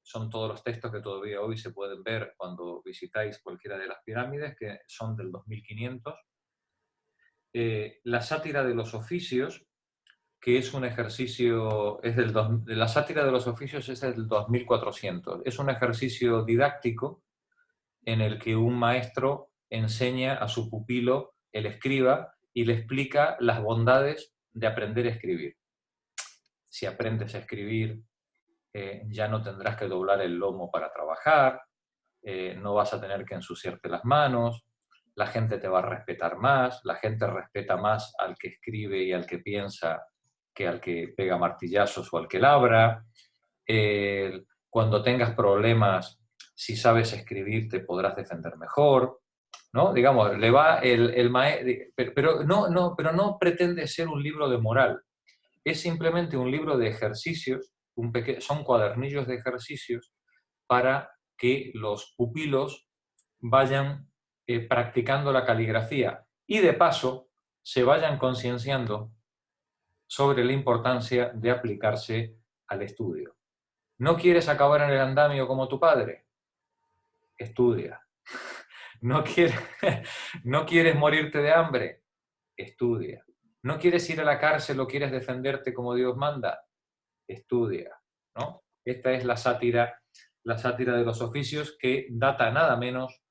son todos los textos que todavía hoy se pueden ver cuando visitáis cualquiera de las pirámides, que son del 2500. La sátira de los oficios, que es un ejercicio, la sátira de los oficios es del 2400. Es un ejercicio didáctico en el que un maestro enseña a su pupilo, el escriba, y le explica las bondades de aprender a escribir. Si aprendes a escribir, ya no tendrás que doblar el lomo para trabajar, no vas a tener que ensuciarte las manos, la gente te va a respetar más, la gente respeta más al que escribe y al que piensa que al que pega martillazos o al que labra. Cuando tengas problemas, si sabes escribir, te podrás defender mejor, ¿no? Digamos, le va el maestro, pero no pretende ser un libro de moral. Es simplemente un libro de ejercicios, son cuadernillos de ejercicios para que los pupilos vayan practicando la caligrafía y de paso se vayan concienciando sobre la importancia de aplicarse al estudio. ¿No quieres acabar en el andamio como tu padre? Estudia. ¿No quieres morirte de hambre? Estudia. ¿No quieres ir a la cárcel o quieres defenderte como Dios manda? Estudia, ¿no? Esta es la sátira de los oficios, que data nada menos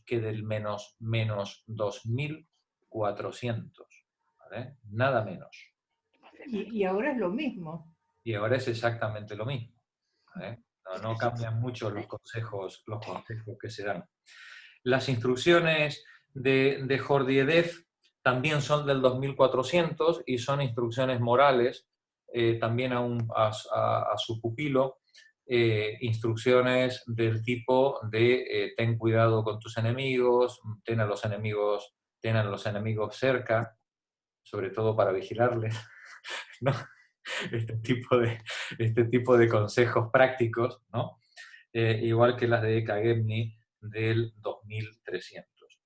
que del menos 2400. ¿Vale? Nada menos. Y ahora es lo mismo. Y ahora es exactamente lo mismo. ¿Vale? No cambian mucho los consejos que se dan. Las instrucciones de Gurdjieff también son del 2400 y son instrucciones morales, también a su pupilo, instrucciones del tipo de ten cuidado con tus enemigos, ten a los enemigos cerca, sobre todo para vigilarles, ¿no? Este tipo de consejos prácticos, ¿no? Igual que las de Kagemi del 2300.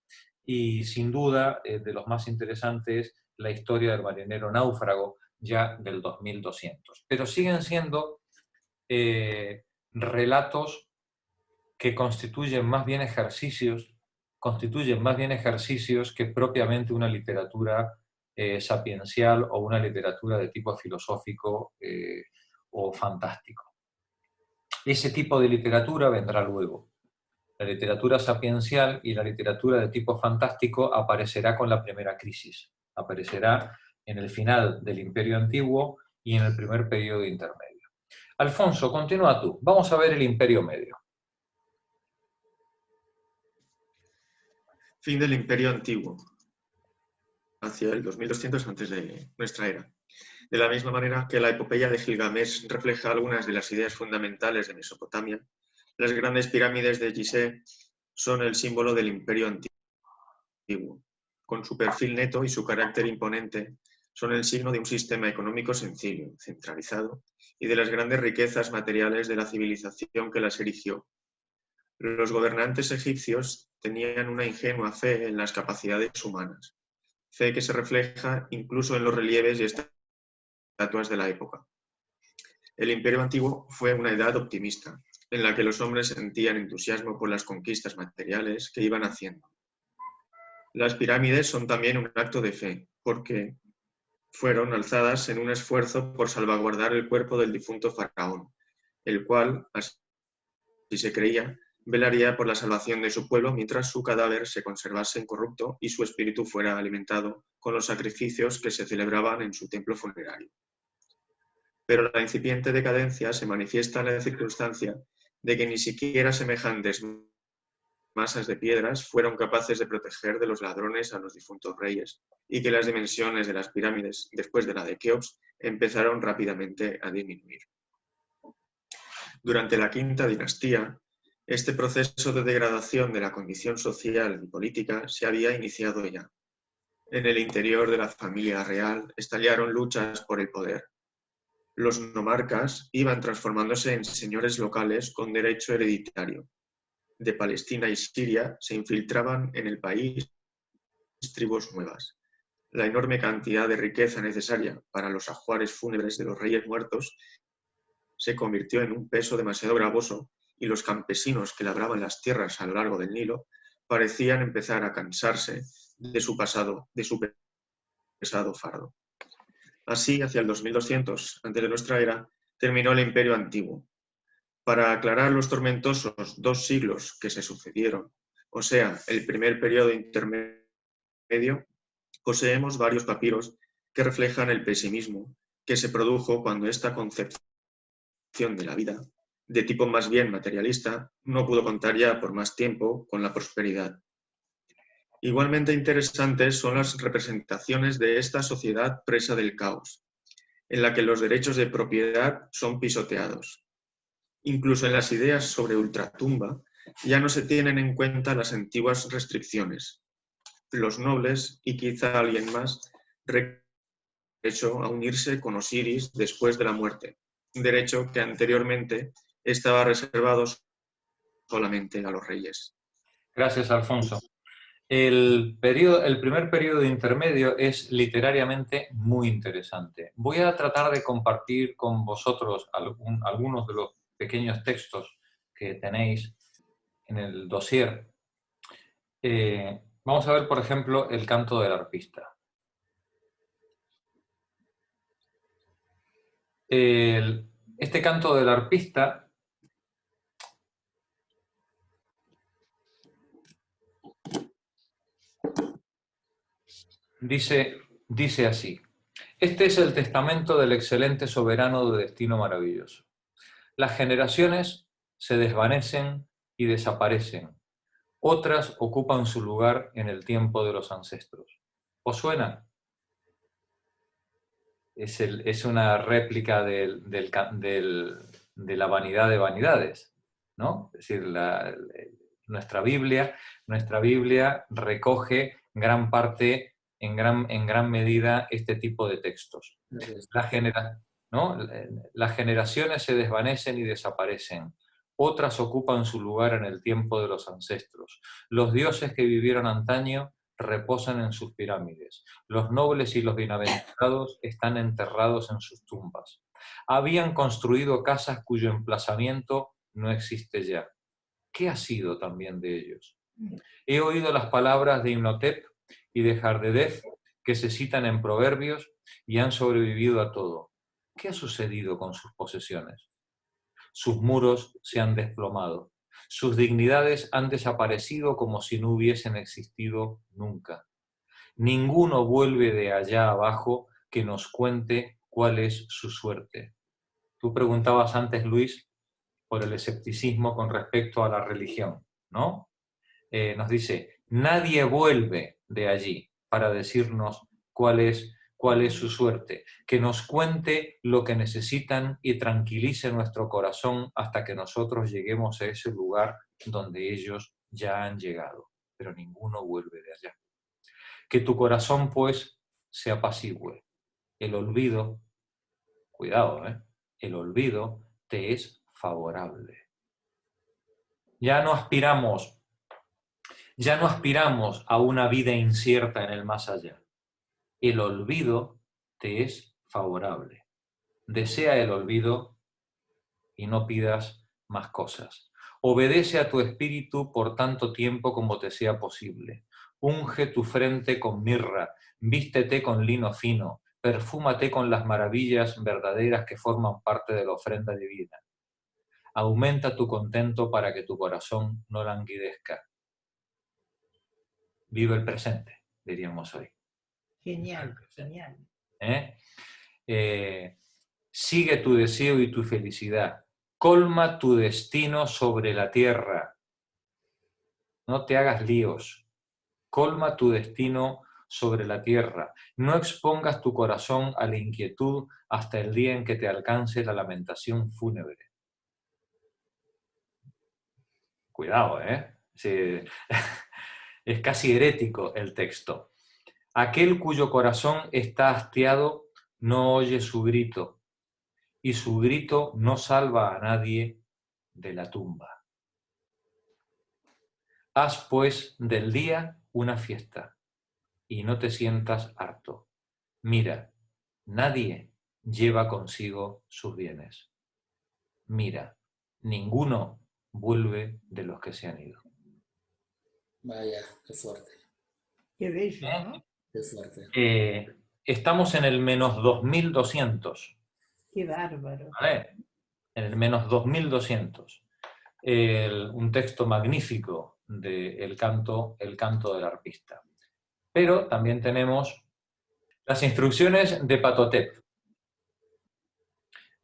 Y sin duda, de los más interesantes, la historia del marinero náufrago, ya del 2200. Pero siguen siendo relatos que constituyen más bien ejercicios que propiamente una literatura sapiencial o una literatura de tipo filosófico o fantástico. Ese tipo de literatura vendrá luego. La literatura sapiencial y la literatura de tipo fantástico aparecerá con la primera crisis. Aparecerá en el final del Imperio Antiguo y en el primer periodo intermedio. Alfonso, continúa tú. Vamos a ver el Imperio Medio. Fin del Imperio Antiguo, hacia el 2200 antes de nuestra era. De la misma manera que la epopeya de Gilgamesh refleja algunas de las ideas fundamentales de Mesopotamia, las grandes pirámides de Gizeh son el símbolo del Imperio Antiguo. Con su perfil neto y su carácter imponente, son el signo de un sistema económico sencillo, centralizado, y de las grandes riquezas materiales de la civilización que las erigió. Los gobernantes egipcios tenían una ingenua fe en las capacidades humanas, fe que se refleja incluso en los relieves y estatuas de la época. El Imperio Antiguo fue una edad optimista, en la que los hombres sentían entusiasmo por las conquistas materiales que iban haciendo. Las pirámides son también un acto de fe, porque fueron alzadas en un esfuerzo por salvaguardar el cuerpo del difunto faraón, el cual, así se creía, velaría por la salvación de su pueblo mientras su cadáver se conservase incorrupto y su espíritu fuera alimentado con los sacrificios que se celebraban en su templo funerario. Pero la incipiente decadencia se manifiesta en la circunstancia de que ni siquiera semejantes masas de piedras fueron capaces de proteger de los ladrones a los difuntos reyes y que las dimensiones de las pirámides, después de la de Keops, empezaron rápidamente a disminuir. Durante la Quinta Dinastía, este proceso de degradación de la condición social y política se había iniciado ya. En el interior de la familia real estallaron luchas por el poder. Los nomarcas iban transformándose en señores locales con derecho hereditario. De Palestina y Siria se infiltraban en el país tribus nuevas. La enorme cantidad de riqueza necesaria para los ajuares fúnebres de los reyes muertos se convirtió en un peso demasiado gravoso y los campesinos que labraban las tierras a lo largo del Nilo parecían empezar a cansarse de su pesado fardo. Así, hacia el 2200 antes de nuestra era, terminó el Imperio Antiguo. Para aclarar los tormentosos 2 siglos que se sucedieron, o sea, el primer periodo intermedio, poseemos varios papiros que reflejan el pesimismo que se produjo cuando esta concepción de la vida, de tipo más bien materialista, no pudo contar ya por más tiempo con la prosperidad. Igualmente interesantes son las representaciones de esta sociedad presa del caos, en la que los derechos de propiedad son pisoteados. Incluso en las ideas sobre ultratumba ya no se tienen en cuenta las antiguas restricciones. Los nobles, y quizá alguien más, derecho a unirse con Osiris después de la muerte, un derecho que anteriormente estaba reservado solamente a los reyes. Gracias, Alfonso. El primer periodo intermedio es literariamente muy interesante. Voy a tratar de compartir con vosotros algunos de los pequeños textos que tenéis en el dossier. Vamos a ver, por ejemplo, el canto del arpista. Este canto del arpista dice así: este es el testamento del excelente soberano de destino maravilloso. Las generaciones se desvanecen y desaparecen. Otras ocupan su lugar en el tiempo de los ancestros. ¿Os suena? Es una réplica de la vanidad de vanidades, ¿no? Es decir, nuestra Biblia recoge gran parte, en gran medida, este tipo de textos. Las generaciones se desvanecen y desaparecen. Otras ocupan su lugar en el tiempo de los ancestros. Los dioses que vivieron antaño reposan en sus pirámides. Los nobles y los bienaventurados están enterrados en sus tumbas. Habían construido casas cuyo emplazamiento no existe ya. ¿Qué ha sido también de ellos? He oído las palabras de Imhotep y de Jardedef que se citan en Proverbios y han sobrevivido a todo. ¿Qué ha sucedido con sus posesiones? Sus muros se han desplomado. Sus dignidades han desaparecido como si no hubiesen existido nunca. Ninguno vuelve de allá abajo que nos cuente cuál es su suerte. Tú preguntabas antes, Luis, por el escepticismo con respecto a la religión, ¿no? Nos dice, nadie vuelve de allí para decirnos cuál es su suerte, que nos cuente lo que necesitan y tranquilice nuestro corazón hasta que nosotros lleguemos a ese lugar donde ellos ya han llegado, pero ninguno vuelve de allá. Que tu corazón, pues, se apacigüe. El olvido, cuidado, el olvido te es favorable. Ya no aspiramos a una vida incierta en el más allá. El olvido te es favorable. Desea el olvido y no pidas más cosas. Obedece a tu espíritu por tanto tiempo como te sea posible. Unge tu frente con mirra, vístete con lino fino, perfúmate con las maravillas verdaderas que forman parte de la ofrenda divina. Aumenta tu contento para que tu corazón no languidezca. Vive el presente, diríamos hoy. Genial, genial. Sigue tu deseo y tu felicidad. Colma tu destino sobre la tierra. no te hagas líos, colma tu destino sobre la tierra, no expongas tu corazón a la inquietud hasta el día en que te alcance la lamentación fúnebre. Cuidado, ¿eh? Sí. Es casi herético el texto. Aquel cuyo corazón está hastiado no oye su grito, y su grito no salva a nadie de la tumba. Haz pues del día una fiesta, y no te sientas harto. Mira, nadie lleva consigo sus bienes. Mira, ninguno vuelve de los que se han ido. Vaya, qué fuerte. Qué bello, ¿no? Qué fuerte. Estamos en el menos 2200. Qué bárbaro. ¿Vale? En el menos 2200. Un texto magnífico del canto del arpista. Pero también tenemos las instrucciones de Patotep.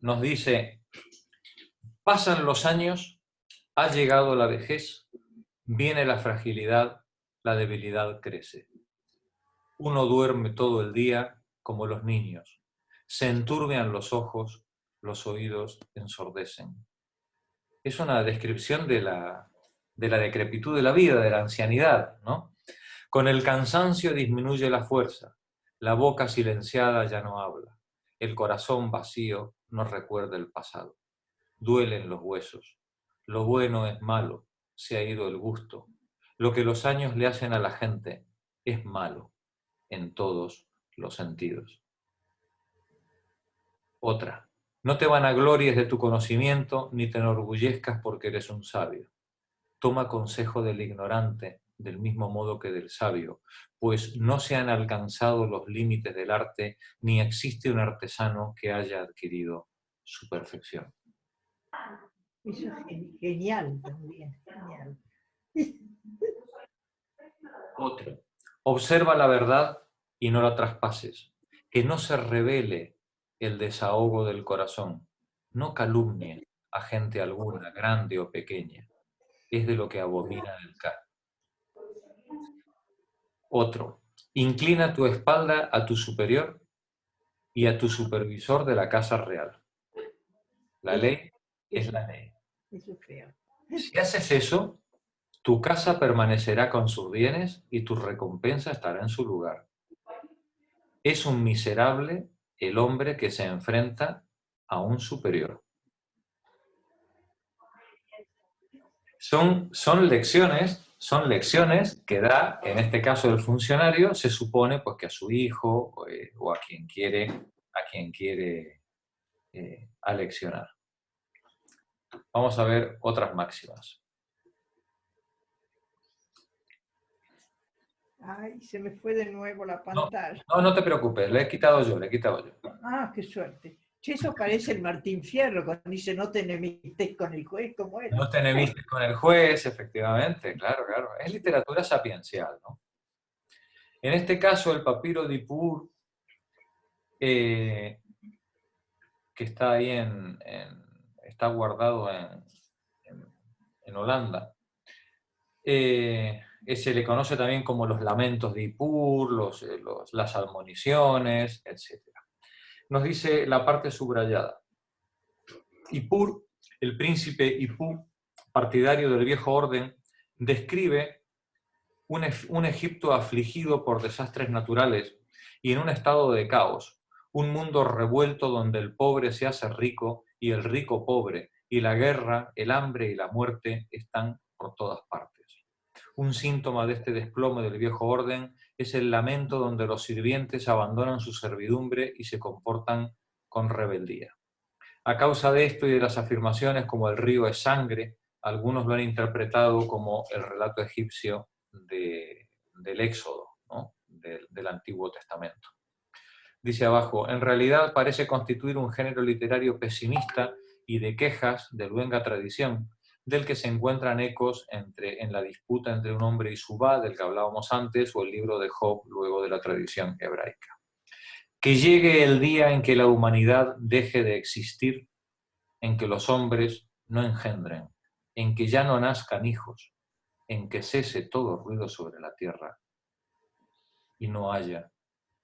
Nos dice, pasan los años, ha llegado la vejez, viene la fragilidad, la debilidad crece. Uno duerme todo el día como los niños, se enturbian los ojos, los oídos ensordecen. Es una descripción de la decrepitud de la vida, de la ancianidad, ¿no? Con el cansancio disminuye la fuerza, la boca silenciada ya no habla, el corazón vacío no recuerda el pasado. Duelen los huesos, lo bueno es malo, se ha ido el gusto. Lo que los años le hacen a la gente es malo en todos los sentidos. Otra, no te vanaglories de tu conocimiento ni te enorgullezcas porque eres un sabio. Toma consejo del ignorante del mismo modo que del sabio, pues no se han alcanzado los límites del arte ni existe un artesano que haya adquirido su perfección. Eso es genial también, genial. Otro, observa la verdad y no la traspases, que no se revele el desahogo del corazón, no calumnie a gente alguna, grande o pequeña, es de lo que abomina el K. Otro, inclina tu espalda a tu superior y a tu supervisor de la casa real. La ley es la ley. Eso es feo. Si haces eso, tu casa permanecerá con sus bienes y tu recompensa estará en su lugar. Es un miserable el hombre que se enfrenta a un superior. Son lecciones que da, en este caso el funcionario, se supone pues, que a su hijo o a quien quiere aleccionar. Vamos a ver otras máximas. Ay, se me fue de nuevo la pantalla. No te preocupes, le he quitado yo. Ah, qué suerte. Che, eso parece el Martín Fierro cuando dice no te enemistes con el juez, ¿cómo era? No te enemistes con el juez, efectivamente, claro. Es literatura sapiencial, ¿no? En este caso, el papiro de Ippur, que está ahí está guardado en Holanda, se le conoce también como los lamentos de Ippur, las admoniciones, etc. Nos dice la parte subrayada. Ippur, el príncipe Ippur, partidario del viejo orden, describe un Egipto afligido por desastres naturales y en un estado de caos, un mundo revuelto donde el pobre se hace rico y el rico pobre, y la guerra, el hambre y la muerte están por todas partes. Un síntoma de este desplome del viejo orden es el lamento donde los sirvientes abandonan su servidumbre y se comportan con rebeldía. A causa de esto y de las afirmaciones como el río es sangre, algunos lo han interpretado como el relato egipcio del Éxodo, ¿no? del Antiguo Testamento. Dice abajo, en realidad parece constituir un género literario pesimista y de quejas de luenga tradición, del que se encuentran ecos en la disputa entre un hombre y Subá, del que hablábamos antes, o el libro de Job, luego de la tradición hebraica. Que llegue el día en que la humanidad deje de existir, en que los hombres no engendren, en que ya no nazcan hijos, en que cese todo ruido sobre la tierra y no haya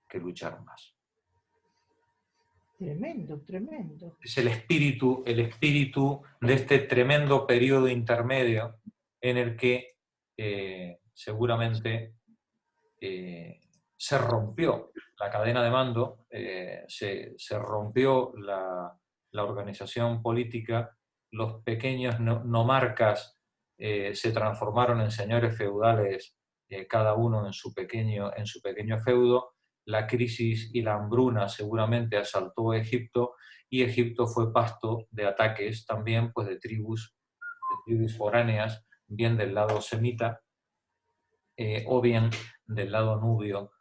que luchar más. Tremendo, tremendo. Es el espíritu de este tremendo periodo intermedio en el que seguramente se rompió la cadena de mando, se rompió la organización política, los pequeños nomarcas se transformaron en señores feudales, cada uno en su pequeño feudo. La crisis y la hambruna seguramente asaltó Egipto y Egipto fue pasto de ataques también pues, de tribus foráneas, bien del lado semita o bien del lado nubio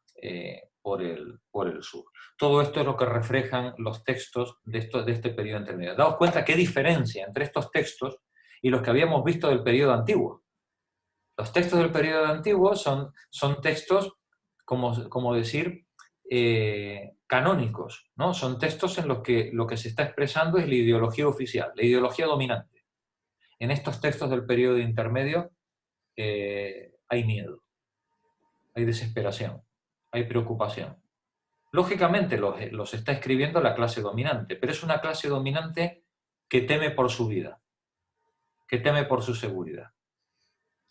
por el sur. Todo esto es lo que reflejan los textos de este periodo intermedio. Daos cuenta qué diferencia entre estos textos y los que habíamos visto del periodo antiguo. Los textos del periodo antiguo son textos, como decir, canónicos, ¿no? Son textos en los que lo que se está expresando es la ideología oficial, la ideología dominante. En estos textos del periodo intermedio hay miedo, hay desesperación, hay preocupación. Lógicamente los está escribiendo la clase dominante, pero es una clase dominante que teme por su vida, que teme por su seguridad.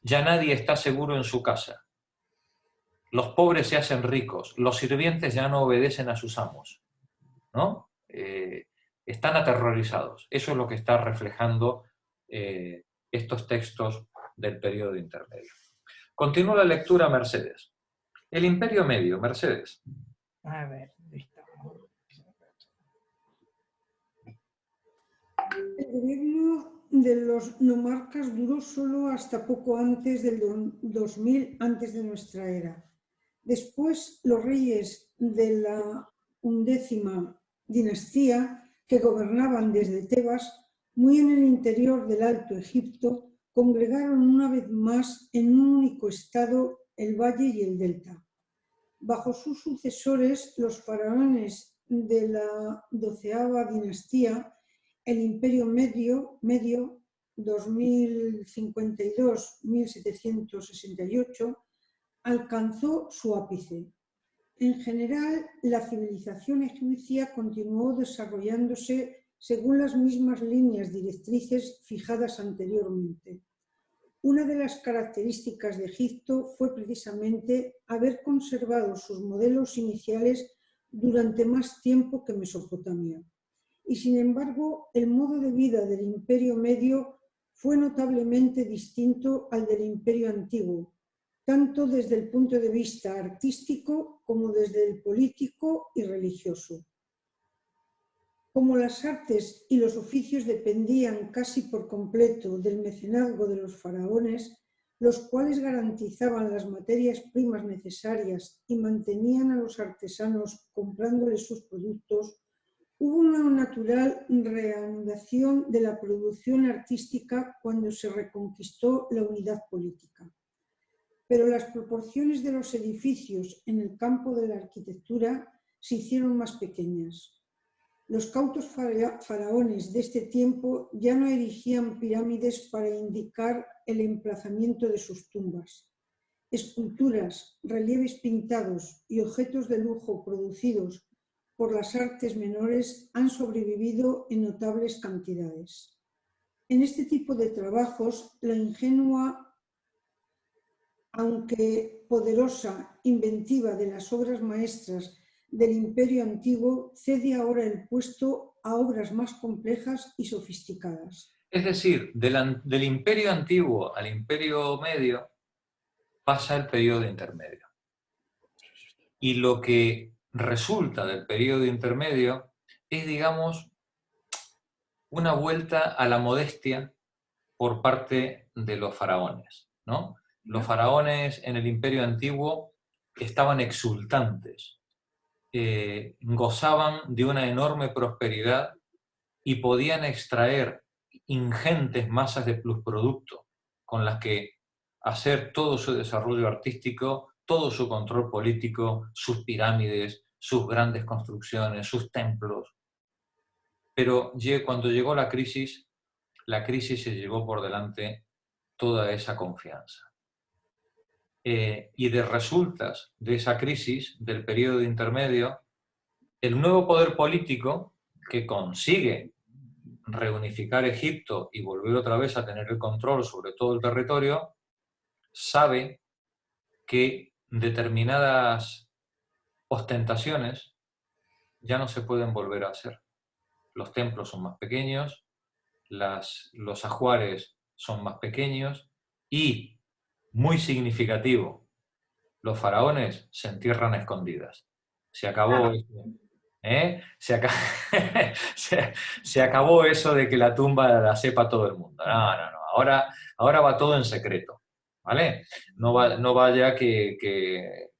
Ya nadie está seguro en su casa. Los pobres se hacen ricos, los sirvientes ya no obedecen a sus amos, ¿no? Están aterrorizados. Eso es lo que está reflejando estos textos del periodo intermedio. Continúa la lectura, Mercedes. El Imperio Medio, Mercedes. A ver, listo. El gobierno de los nomarcas duró solo hasta poco antes del 2000 antes de nuestra era. Después, los reyes de la 11ª dinastía, que gobernaban desde Tebas, muy en el interior del Alto Egipto, congregaron una vez más en un único estado el valle y el delta. Bajo sus sucesores, los faraones de la 12ª dinastía, el Imperio Medio 2052-1768, alcanzó su ápice. En general, la civilización egipcia continuó desarrollándose según las mismas líneas directrices fijadas anteriormente. Una de las características de Egipto fue precisamente haber conservado sus modelos iniciales durante más tiempo que Mesopotamia. Y sin embargo, el modo de vida del Imperio Medio fue notablemente distinto al del Imperio Antiguo, tanto desde el punto de vista artístico como desde el político y religioso. Como las artes y los oficios dependían casi por completo del mecenazgo de los faraones, los cuales garantizaban las materias primas necesarias y mantenían a los artesanos comprándoles sus productos, hubo una natural reanudación de la producción artística cuando se reconquistó la unidad política. Pero las proporciones de los edificios en el campo de la arquitectura se hicieron más pequeñas. Los cautos faraones de este tiempo ya no erigían pirámides para indicar el emplazamiento de sus tumbas. Esculturas, relieves pintados y objetos de lujo producidos por las artes menores han sobrevivido en notables cantidades. En este tipo de trabajos, la ingenua, aunque poderosa inventiva de las obras maestras del Imperio Antiguo cede ahora el puesto a obras más complejas y sofisticadas. Es decir, del Imperio Antiguo al Imperio Medio pasa el periodo intermedio. Y lo que resulta del periodo intermedio es, digamos, una vuelta a la modestia por parte de los faraones, ¿no? Los faraones en el Imperio Antiguo estaban exultantes, gozaban de una enorme prosperidad y podían extraer ingentes masas de plusproducto con las que hacer todo su desarrollo artístico, todo su control político, sus pirámides, sus grandes construcciones, sus templos. Pero cuando llegó la crisis se llevó por delante toda esa confianza. y de resultas de esa crisis del periodo intermedio, el nuevo poder político que consigue reunificar Egipto y volver otra vez a tener el control sobre todo el territorio, sabe que determinadas ostentaciones ya no se pueden volver a hacer. Los templos son más pequeños, los ajuares son más pequeños y, muy significativo, los faraones se entierran a escondidas. Se acabó eso, ¿eh? Se acabó eso de que la tumba la sepa todo el mundo. No. Ahora va todo en secreto, ¿vale? No vaya que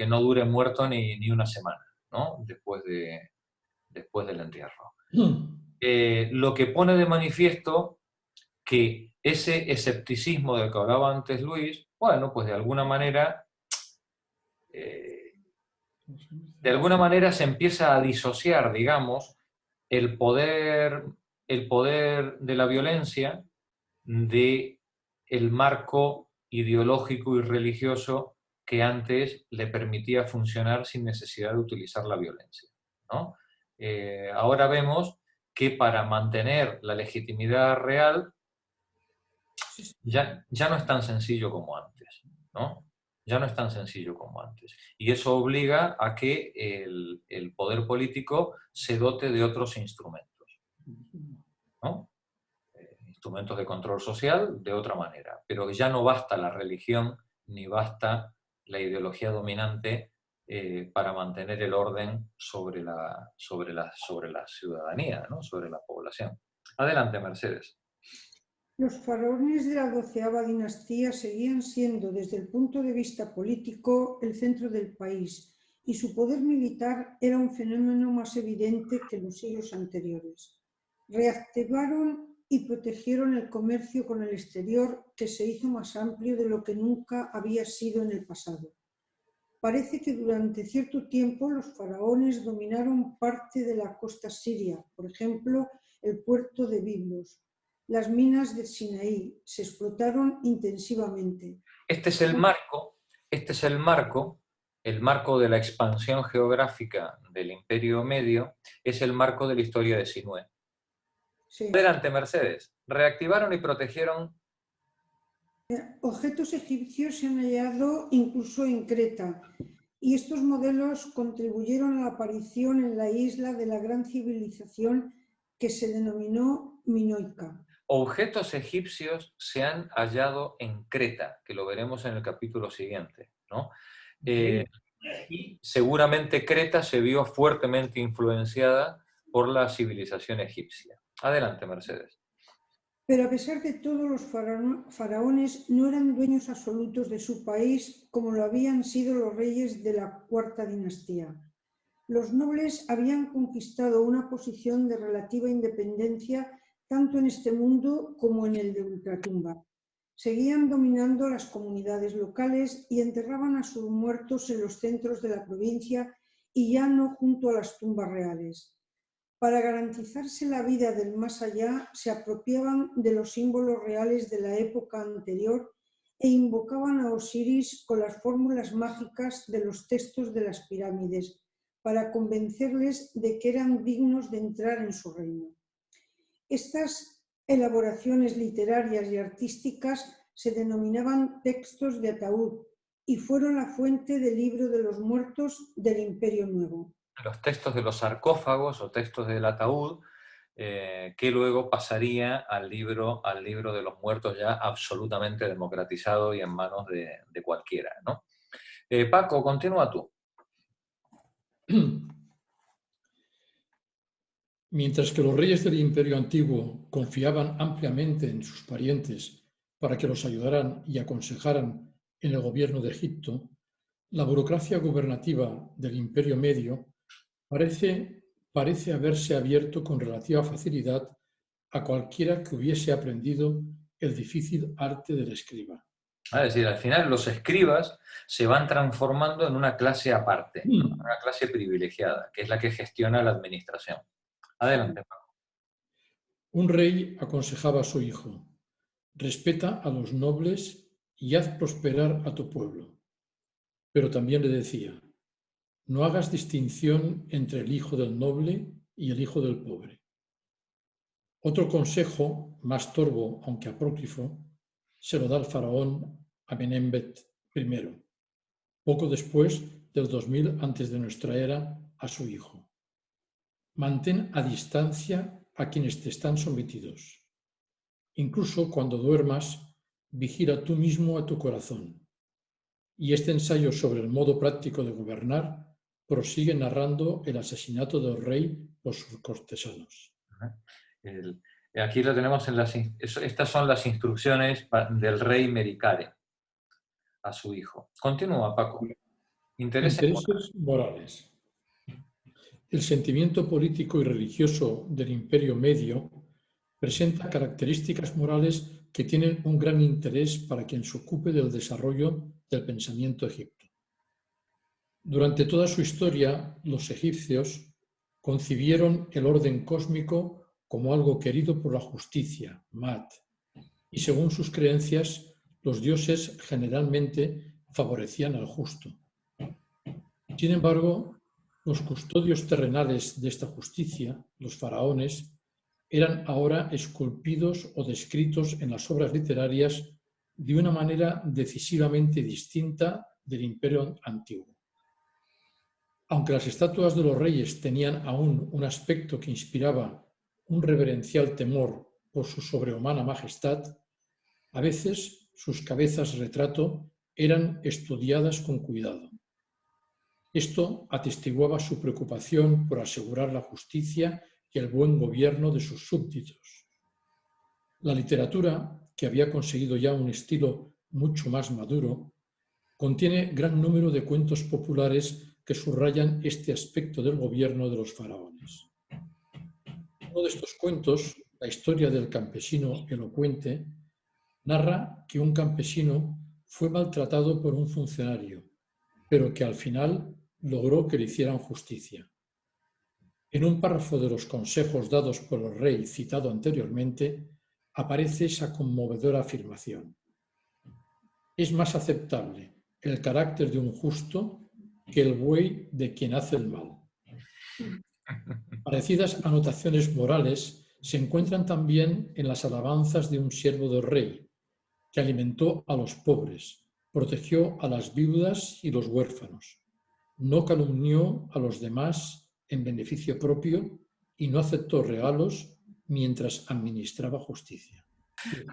no dure muerto ni una semana, ¿no? Después del entierro. Lo que pone de manifiesto que ese escepticismo del que hablaba antes Luis, bueno, pues de alguna manera se empieza a disociar, digamos, el poder de la violencia del marco ideológico y religioso que antes le permitía funcionar sin necesidad de utilizar la violencia, ¿no? Ahora vemos que para mantener la legitimidad real ya no es tan sencillo como antes, ¿no? Ya no es tan sencillo como antes. Y eso obliga a que el poder político se dote de otros instrumentos, ¿no? Instrumentos de control social de otra manera. Pero ya no basta la religión ni basta la ideología dominante para mantener el orden sobre la ciudadanía, ¿no? Sobre la población. Adelante, Mercedes. Los faraones de la 12ª dinastía seguían siendo, desde el punto de vista político, el centro del país, y su poder militar era un fenómeno más evidente que en los siglos anteriores. Reactivaron y protegieron el comercio con el exterior, que se hizo más amplio de lo que nunca había sido en el pasado. Parece que durante cierto tiempo los faraones dominaron parte de la costa siria, por ejemplo, el puerto de Biblos. Las minas de Sinaí se explotaron intensivamente. Este es el marco de la expansión geográfica del Imperio Medio, es el marco de la historia de Sinué. Sí. Adelante, Mercedes. Reactivaron y protegieron. Objetos egipcios se han hallado incluso en Creta, y estos modelos contribuyeron a la aparición en la isla de la gran civilización que se denominó minoica. Objetos egipcios se han hallado en Creta, que lo veremos en el capítulo siguiente, ¿no? Y seguramente Creta se vio fuertemente influenciada por la civilización egipcia. Adelante, Mercedes. Pero a pesar de todo, los faraones no eran dueños absolutos de su país como lo habían sido los reyes de la 4ª dinastía. Los nobles habían conquistado una posición de relativa independencia tanto en este mundo como en el de ultratumba. Seguían dominando las comunidades locales y enterraban a sus muertos en los centros de la provincia y ya no junto a las tumbas reales. Para garantizarse la vida del más allá, se apropiaban de los símbolos reales de la época anterior e invocaban a Osiris con las fórmulas mágicas de los textos de las pirámides, para convencerles de que eran dignos de entrar en su reino. Estas elaboraciones literarias y artísticas se denominaban textos de ataúd y fueron la fuente del libro de los muertos del Imperio Nuevo. Los textos de los sarcófagos o textos del ataúd, que luego pasaría al libro de los muertos ya absolutamente democratizado y en manos de cualquiera, ¿no? Paco, continúa tú. Mientras que los reyes del Imperio Antiguo confiaban ampliamente en sus parientes para que los ayudaran y aconsejaran en el gobierno de Egipto, la burocracia gubernativa del Imperio Medio parece haberse abierto con relativa facilidad a cualquiera que hubiese aprendido el difícil arte del escriba. Es decir, al final los escribas se van transformando en una clase aparte, una clase privilegiada, que es la que gestiona la administración. Adelante, Paco. Un rey aconsejaba a su hijo: respeta a los nobles y haz prosperar a tu pueblo. Pero también le decía, no hagas distinción entre el hijo del noble y el hijo del pobre. Otro consejo, más torvo aunque apócrifo, se lo da el faraón Amenemhet I, poco después del 2000 antes de nuestra era, a su hijo. Mantén a distancia a quienes te están sometidos. Incluso cuando duermas, vigila tú mismo a tu corazón. Y este ensayo sobre el modo práctico de gobernar prosigue narrando el asesinato del rey por sus cortesanos. Aquí lo tenemos estas son las instrucciones del rey Mericare a su hijo. Continúa, Paco. Intereses morales. El sentimiento político y religioso del Imperio Medio presenta características morales que tienen un gran interés para quien se ocupe del desarrollo del pensamiento egipcio. Durante toda su historia, los egipcios concibieron el orden cósmico como algo querido por la justicia, Mat, y según sus creencias, los dioses generalmente favorecían al justo. Sin embargo, los custodios terrenales de esta justicia, los faraones, eran ahora esculpidos o descritos en las obras literarias de una manera decisivamente distinta del Imperio Antiguo. Aunque las estatuas de los reyes tenían aún un aspecto que inspiraba un reverencial temor por su sobrehumana majestad, a veces sus cabezas retrato eran estudiadas con cuidado. Esto atestiguaba su preocupación por asegurar la justicia y el buen gobierno de sus súbditos. La literatura, que había conseguido ya un estilo mucho más maduro, contiene gran número de cuentos populares que subrayan este aspecto del gobierno de los faraones. Uno de estos cuentos, la historia del campesino elocuente, narra que un campesino fue maltratado por un funcionario, pero que al final logró que le hicieran justicia. En un párrafo de los consejos dados por el rey citado anteriormente, aparece esa conmovedora afirmación. Es más aceptable el carácter de un justo que el buey de quien hace el mal. Parecidas anotaciones morales se encuentran también en las alabanzas de un siervo del rey, que alimentó a los pobres, protegió a las viudas y los huérfanos, no calumnió a los demás en beneficio propio y no aceptó regalos mientras administraba justicia.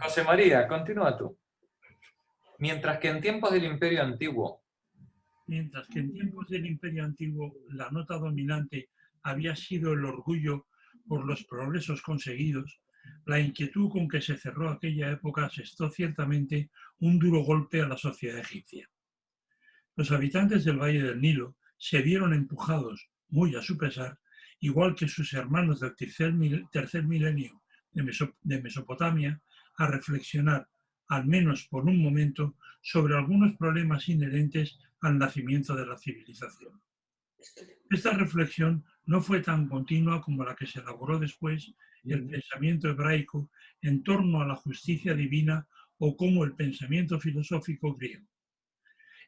José María, continúa tú. Mientras que en tiempos del Imperio Antiguo la nota dominante había sido el orgullo por los progresos conseguidos, la inquietud con que se cerró aquella época asestó ciertamente un duro golpe a la sociedad egipcia. Los habitantes del Valle del Nilo se vieron empujados, muy a su pesar, igual que sus hermanos del tercer milenio de Mesopotamia, a reflexionar, al menos por un momento, sobre algunos problemas inherentes al nacimiento de la civilización. Esta reflexión no fue tan continua como la que se elaboró después el pensamiento hebraico en torno a la justicia divina o como el pensamiento filosófico griego.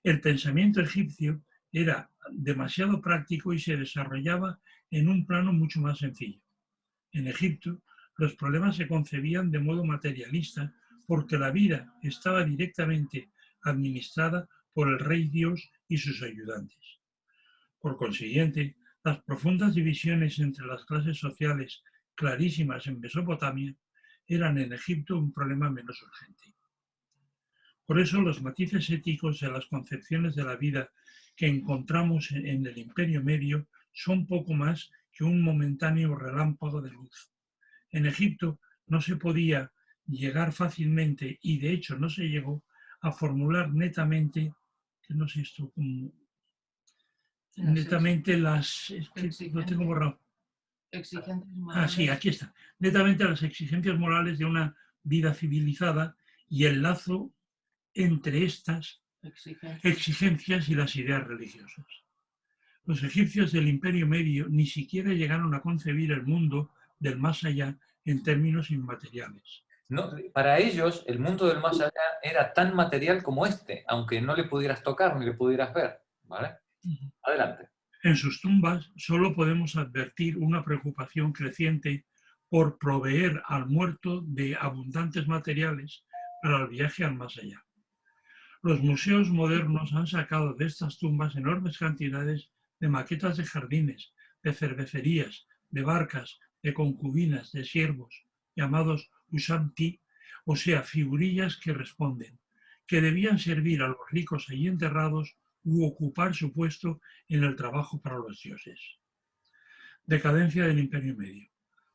El pensamiento egipcio era demasiado práctico y se desarrollaba en un plano mucho más sencillo. En Egipto, los problemas se concebían de modo materialista porque la vida estaba directamente administrada por el rey Dios y sus ayudantes. Por consiguiente, las profundas divisiones entre las clases sociales clarísimas en Mesopotamia eran en Egipto un problema menos urgente. Por eso los matices éticos de las concepciones de la vida que encontramos en el Imperio Medio son poco más que un momentáneo relámpago de luz. En Egipto no se podía llegar fácilmente, y de hecho no se llegó, a formular netamente, que no sé esto, netamente las... lo tengo borrado. Exigencias morales. Ah, sí, aquí está. Netamente las exigencias morales de una vida civilizada y el lazo entre estas exigencias y las ideas religiosas. Los egipcios del Imperio Medio ni siquiera llegaron a concebir el mundo del más allá en términos inmateriales. No, para ellos, el mundo del más allá era tan material como este, aunque no le pudieras tocar ni le pudieras ver. ¿Vale? Adelante. En sus tumbas solo podemos advertir una preocupación creciente por proveer al muerto de abundantes materiales para el viaje al más allá. Los museos modernos han sacado de estas tumbas enormes cantidades de maquetas de jardines, de cervecerías, de barcas, de concubinas, de siervos, llamados usanti, o sea, figurillas que responden, que debían servir a los ricos allí enterrados u ocupar su puesto en el trabajo para los dioses. Decadencia del Imperio Medio.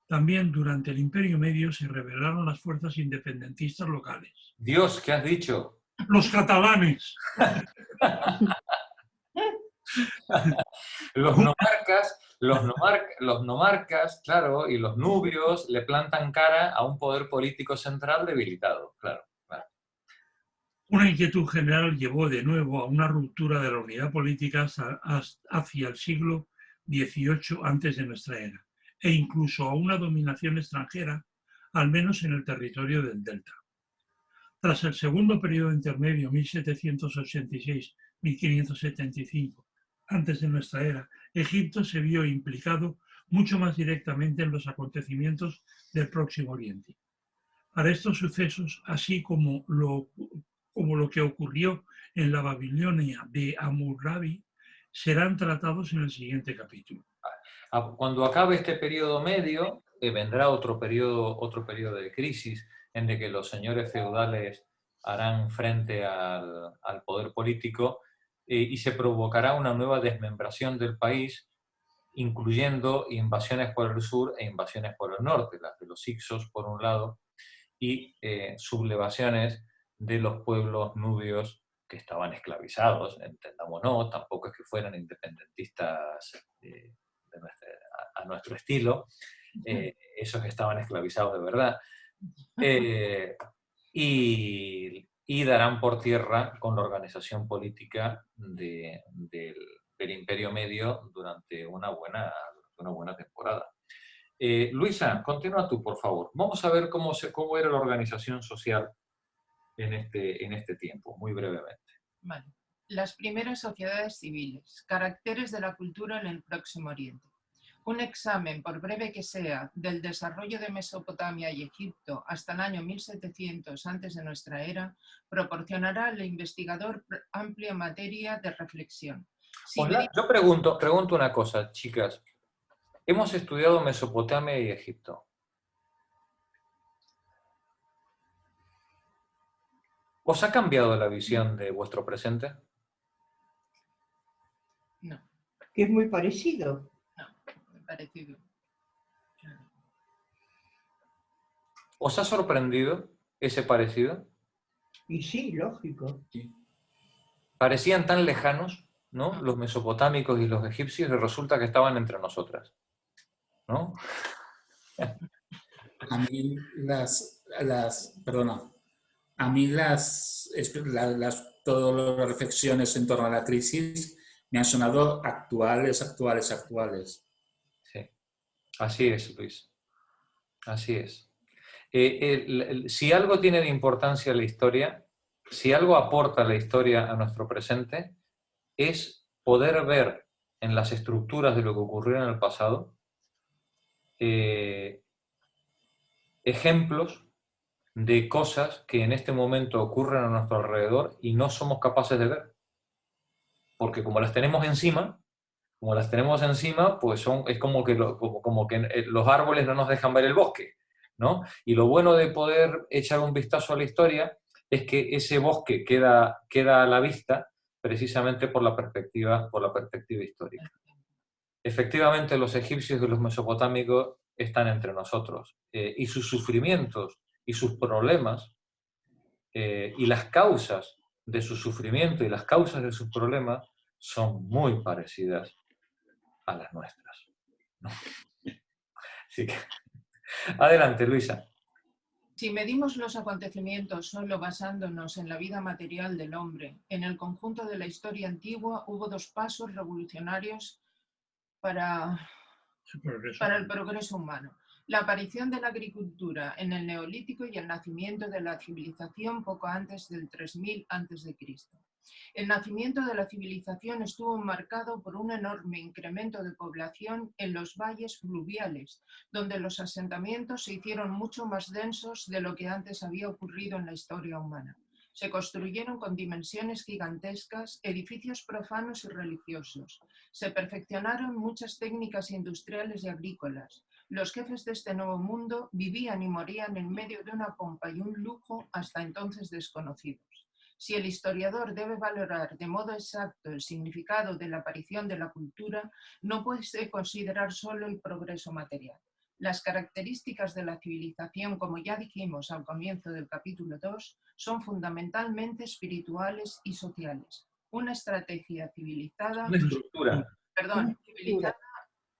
También durante el Imperio Medio se rebelaron las fuerzas independentistas locales. Dios, ¿qué has dicho? Los catalanes. Los nomarcas, claro, y los nubios le plantan cara a un poder político central debilitado, claro. Una inquietud general llevó de nuevo a una ruptura de la unidad política hacia el siglo XVIII antes de nuestra era, e incluso a una dominación extranjera, al menos en el territorio del Delta. Tras el segundo periodo intermedio, 1786-1575, antes de nuestra era, Egipto se vio implicado mucho más directamente en los acontecimientos del Próximo Oriente. Para estos sucesos, así como lo que ocurrió en la Babilonia de Hammurabi, serán tratados en el siguiente capítulo. Cuando acabe este periodo medio, vendrá otro periodo de crisis en el que los señores feudales harán frente al poder político y se provocará una nueva desmembración del país, incluyendo invasiones por el sur e invasiones por el norte, las de los Hicsos por un lado, y sublevaciones de los pueblos nubios que estaban esclavizados, entendámonos, tampoco es que fueran independentistas a nuestro estilo, esos estaban esclavizados de verdad, y darán por tierra con la organización política del Imperio Medio durante una buena temporada. Luisa, continúa tú, por favor. Vamos a ver cómo era la organización social en este tiempo, muy brevemente. Vale. Las primeras sociedades civiles, caracteres de la cultura en el Próximo Oriente. Un examen, por breve que sea, del desarrollo de Mesopotamia y Egipto hasta el año 1700 antes de nuestra era, proporcionará al investigador amplia materia de reflexión. Yo pregunto una cosa, chicas. Hemos estudiado Mesopotamia y Egipto. ¿Os ha cambiado la visión de vuestro presente? No. Que es muy parecido. No, muy parecido. ¿Os ha sorprendido ese parecido? Y sí, lógico. Parecían tan lejanos, ¿no? Los mesopotámicos y los egipcios, y resulta que estaban entre nosotras, ¿no? A mí todas las reflexiones en torno a la crisis me han sonado actuales. Sí, así es, Luis. Así es. Si algo tiene de importancia la historia, si algo aporta la historia a nuestro presente, es poder ver en las estructuras de lo que ocurrió en el pasado ejemplos de cosas que en este momento ocurren a nuestro alrededor y no somos capaces de ver. Porque como las tenemos encima, pues es como que los árboles no nos dejan ver el bosque, ¿no? Y lo bueno de poder echar un vistazo a la historia es que ese bosque queda a la vista precisamente por la perspectiva histórica. Efectivamente, los egipcios y los mesopotámicos están entre nosotros, y sus sufrimientos y sus problemas y las causas de su sufrimiento y las causas de sus problemas son muy parecidas a las nuestras. Así que, adelante, Luisa. Si medimos los acontecimientos solo basándonos en la vida material del hombre, en el conjunto de la historia antigua hubo dos pasos revolucionarios para el progreso humano. La aparición de la agricultura en el Neolítico y el nacimiento de la civilización poco antes del 3000 a.C. El nacimiento de la civilización estuvo marcado por un enorme incremento de población en los valles fluviales, donde los asentamientos se hicieron mucho más densos de lo que antes había ocurrido en la historia humana. Se construyeron con dimensiones gigantescas edificios profanos y religiosos. Se perfeccionaron muchas técnicas industriales y agrícolas. Los jefes de este nuevo mundo vivían y morían en medio de una pompa y un lujo hasta entonces desconocidos. Si el historiador debe valorar de modo exacto el significado de la aparición de la cultura, no puede considerar solo el progreso material. Las características de la civilización, como ya dijimos al comienzo del capítulo 2, son fundamentalmente espirituales y sociales. Una estrategia civilizada, Una estructura. civilizada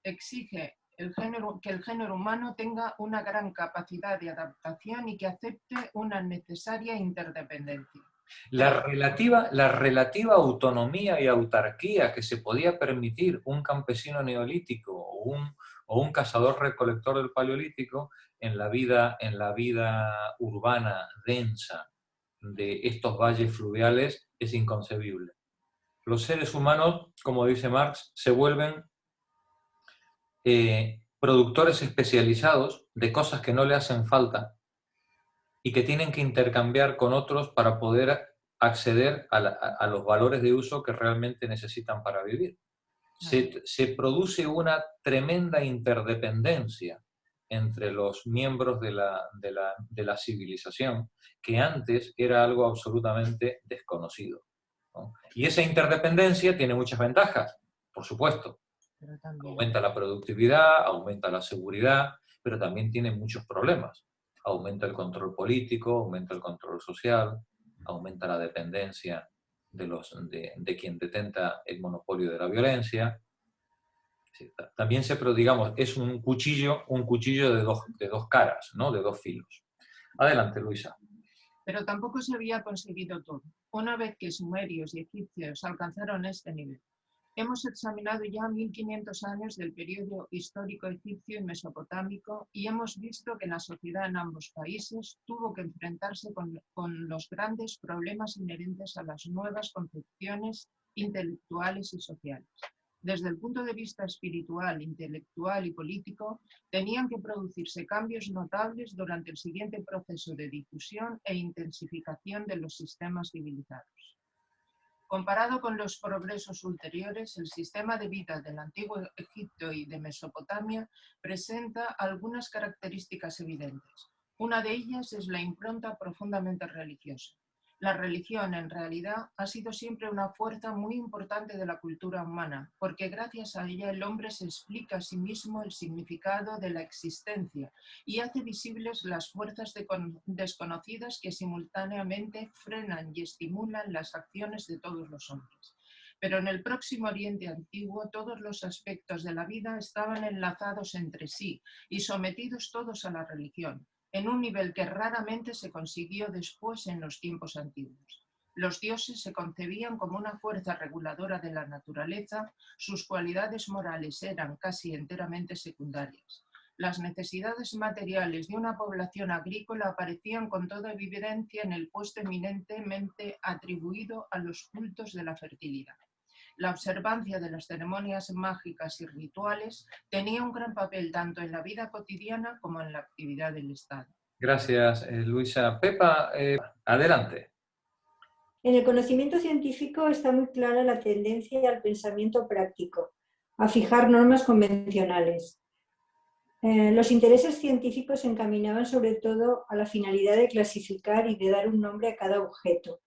exige que el género humano tenga una gran capacidad de adaptación y que acepte una necesaria interdependencia. La relativa autonomía y autarquía que se podía permitir un campesino neolítico o un cazador-recolector del paleolítico en la vida urbana densa de estos valles fluviales es inconcebible. Los seres humanos, como dice Marx, se vuelven productores especializados de cosas que no le hacen falta y que tienen que intercambiar con otros para poder acceder a los valores de uso que realmente necesitan para vivir. Se produce una tremenda interdependencia entre los miembros de la civilización, que antes era algo absolutamente desconocido, ¿no? Y esa interdependencia tiene muchas ventajas, por supuesto. Aumenta la productividad, aumenta la seguridad, pero también tiene muchos problemas. Aumenta el control político, aumenta el control social, aumenta la dependencia de quien detenta el monopolio de la violencia. También digamos, es un cuchillo de dos caras, ¿no? De dos filos. Adelante, Luisa. Pero tampoco se había conseguido todo. Una vez que sumerios y egipcios alcanzaron este nivel, hemos examinado ya 1500 años del periodo histórico egipcio y mesopotámico y hemos visto que la sociedad en ambos países tuvo que enfrentarse con los grandes problemas inherentes a las nuevas concepciones intelectuales y sociales. Desde el punto de vista espiritual, intelectual y político, tenían que producirse cambios notables durante el siguiente proceso de difusión e intensificación de los sistemas civilizados. Comparado con los progresos ulteriores, el sistema de vida del antiguo Egipto y de Mesopotamia presenta algunas características evidentes. Una de ellas es la impronta profundamente religiosa. La religión, en realidad, ha sido siempre una fuerza muy importante de la cultura humana, porque gracias a ella el hombre se explica a sí mismo el significado de la existencia y hace visibles las fuerzas desconocidas que simultáneamente frenan y estimulan las acciones de todos los hombres. Pero en el Próximo Oriente Antiguo todos los aspectos de la vida estaban enlazados entre sí y sometidos todos a la religión, en un nivel que raramente se consiguió después en los tiempos antiguos. Los dioses se concebían como una fuerza reguladora de la naturaleza, sus cualidades morales eran casi enteramente secundarias. Las necesidades materiales de una población agrícola aparecían con toda evidencia en el puesto eminentemente atribuido a los cultos de la fertilidad. La observancia de las ceremonias mágicas y rituales tenía un gran papel tanto en la vida cotidiana como en la actividad del Estado. Gracias, Luisa. Pepa, adelante. En el conocimiento científico está muy clara la tendencia al pensamiento práctico, a fijar normas convencionales. Los intereses científicos se encaminaban sobre todo a la finalidad de clasificar y de dar un nombre a cada objeto.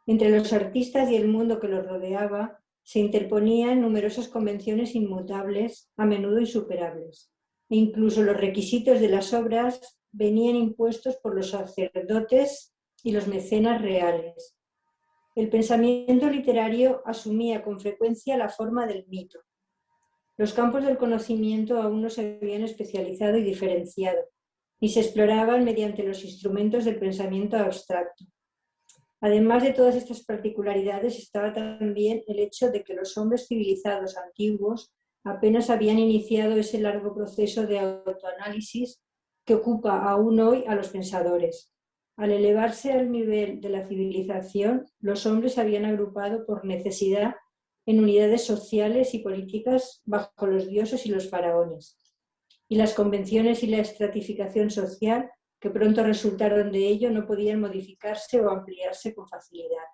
Entre los artistas y el mundo que los rodeaba, se interponían numerosas convenciones inmutables, a menudo insuperables, e incluso los requisitos de las obras venían impuestos por los sacerdotes y los mecenas reales. El pensamiento literario asumía con frecuencia la forma del mito. Los campos del conocimiento aún no se habían especializado y diferenciado, y se exploraban mediante los instrumentos del pensamiento abstracto. Además de todas estas particularidades estaba también el hecho de que los hombres civilizados antiguos apenas habían iniciado ese largo proceso de autoanálisis que ocupa aún hoy a los pensadores. Al elevarse al nivel de la civilización, los hombres se habían agrupado por necesidad en unidades sociales y políticas bajo los dioses y los faraones. Y las convenciones y la estratificación social que pronto resultaron de ello no podían modificarse o ampliarse con facilidad.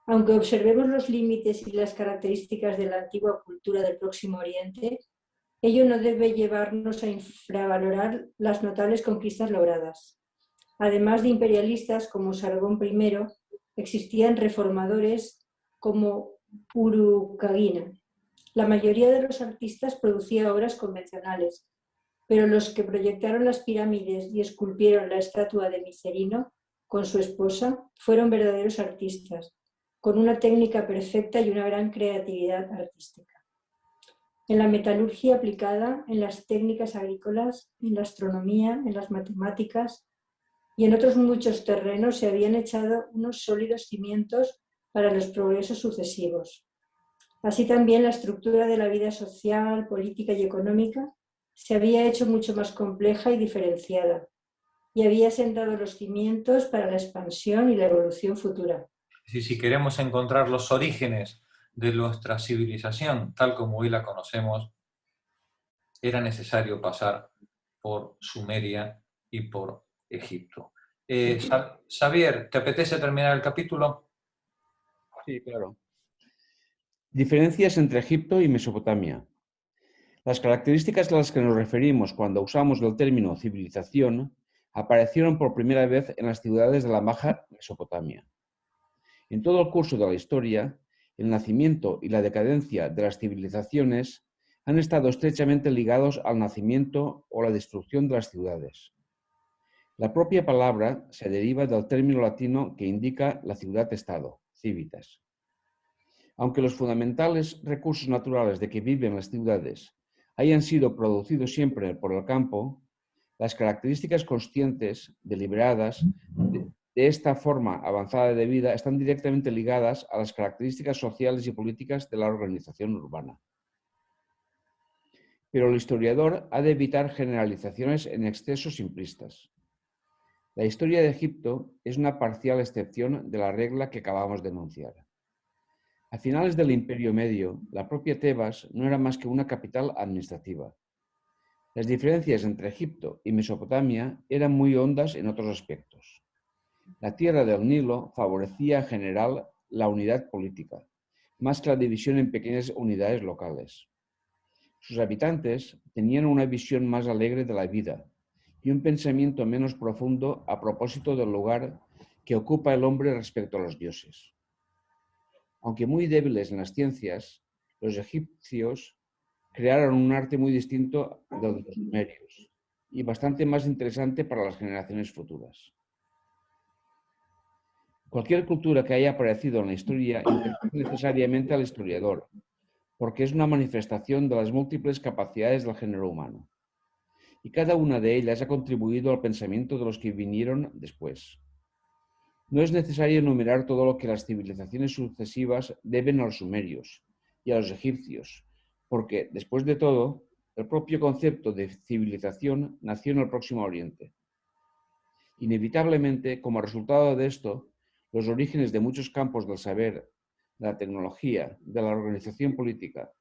Aunque observemos los límites y las características de la antigua cultura del Próximo Oriente, ello no debe llevarnos a infravalorar las notables conquistas logradas. Además de imperialistas como Sargón I, existían reformadores como Urukagina. La mayoría de los artistas producía obras convencionales, pero los que proyectaron las pirámides y esculpieron la estatua de Micerino con su esposa fueron verdaderos artistas, con una técnica perfecta y una gran creatividad artística. En la metalurgia aplicada, en las técnicas agrícolas, en la astronomía, en las matemáticas y en otros muchos terrenos se habían echado unos sólidos cimientos para los progresos sucesivos. Así también la estructura de la vida social, política y económica se había hecho mucho más compleja y diferenciada, y había sentado los cimientos para la expansión y la evolución futura. Si queremos encontrar los orígenes de nuestra civilización, tal como hoy la conocemos, era necesario pasar por Sumeria y por Egipto. Xavier, ¿te apetece terminar el capítulo? Sí, claro. Diferencias entre Egipto y Mesopotamia. Las características a las que nos referimos cuando usamos el término civilización aparecieron por primera vez en las ciudades de la Baja Mesopotamia. En todo el curso de la historia, el nacimiento y la decadencia de las civilizaciones han estado estrechamente ligados al nacimiento o la destrucción de las ciudades. La propia palabra se deriva del término latino que indica la ciudad-estado, civitas. Aunque los fundamentales recursos naturales de que viven las ciudades hayan sido producidos siempre por el campo, las características conscientes, deliberadas, de esta forma avanzada de vida están directamente ligadas a las características sociales y políticas de la organización urbana. Pero el historiador ha de evitar generalizaciones en exceso simplistas. La historia de Egipto es una parcial excepción de la regla que acabamos de enunciar. A finales del Imperio Medio, la propia Tebas no era más que una capital administrativa. Las diferencias entre Egipto y Mesopotamia eran muy hondas en otros aspectos. La tierra del Nilo favorecía en general la unidad política, más que la división en pequeñas unidades locales. Sus habitantes tenían una visión más alegre de la vida y un pensamiento menos profundo a propósito del lugar que ocupa el hombre respecto a los dioses. Aunque muy débiles en las ciencias, los egipcios crearon un arte muy distinto del de los sumerios y bastante más interesante para las generaciones futuras. Cualquier cultura que haya aparecido en la historia interesa necesariamente al historiador, porque es una manifestación de las múltiples capacidades del género humano. Y cada una de ellas ha contribuido al pensamiento de los que vinieron después. No es necesario enumerar todo lo que las civilizaciones sucesivas deben a los sumerios y a los egipcios, porque, después de todo, el propio concepto de civilización nació en el Próximo Oriente. Inevitablemente, como resultado de esto, los orígenes de muchos campos del saber, de la tecnología, de la organización política,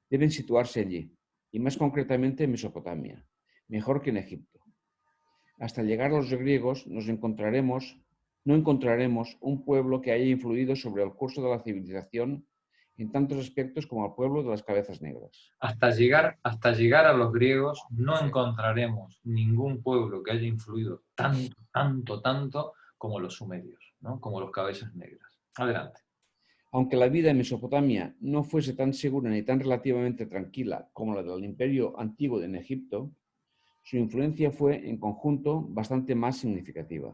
deben situarse allí, y más concretamente en Mesopotamia, mejor que en Egipto. Hasta llegar a los griegos no encontraremos un pueblo que haya influido sobre el curso de la civilización en tantos aspectos como el pueblo de las cabezas negras. Hasta llegar a los griegos no encontraremos ningún pueblo que haya influido tanto como los sumerios, ¿no? Como los cabezas negras. Adelante. Aunque la vida en Mesopotamia no fuese tan segura ni tan relativamente tranquila como la del Imperio Antiguo en Egipto, su influencia fue, en conjunto, bastante más significativa.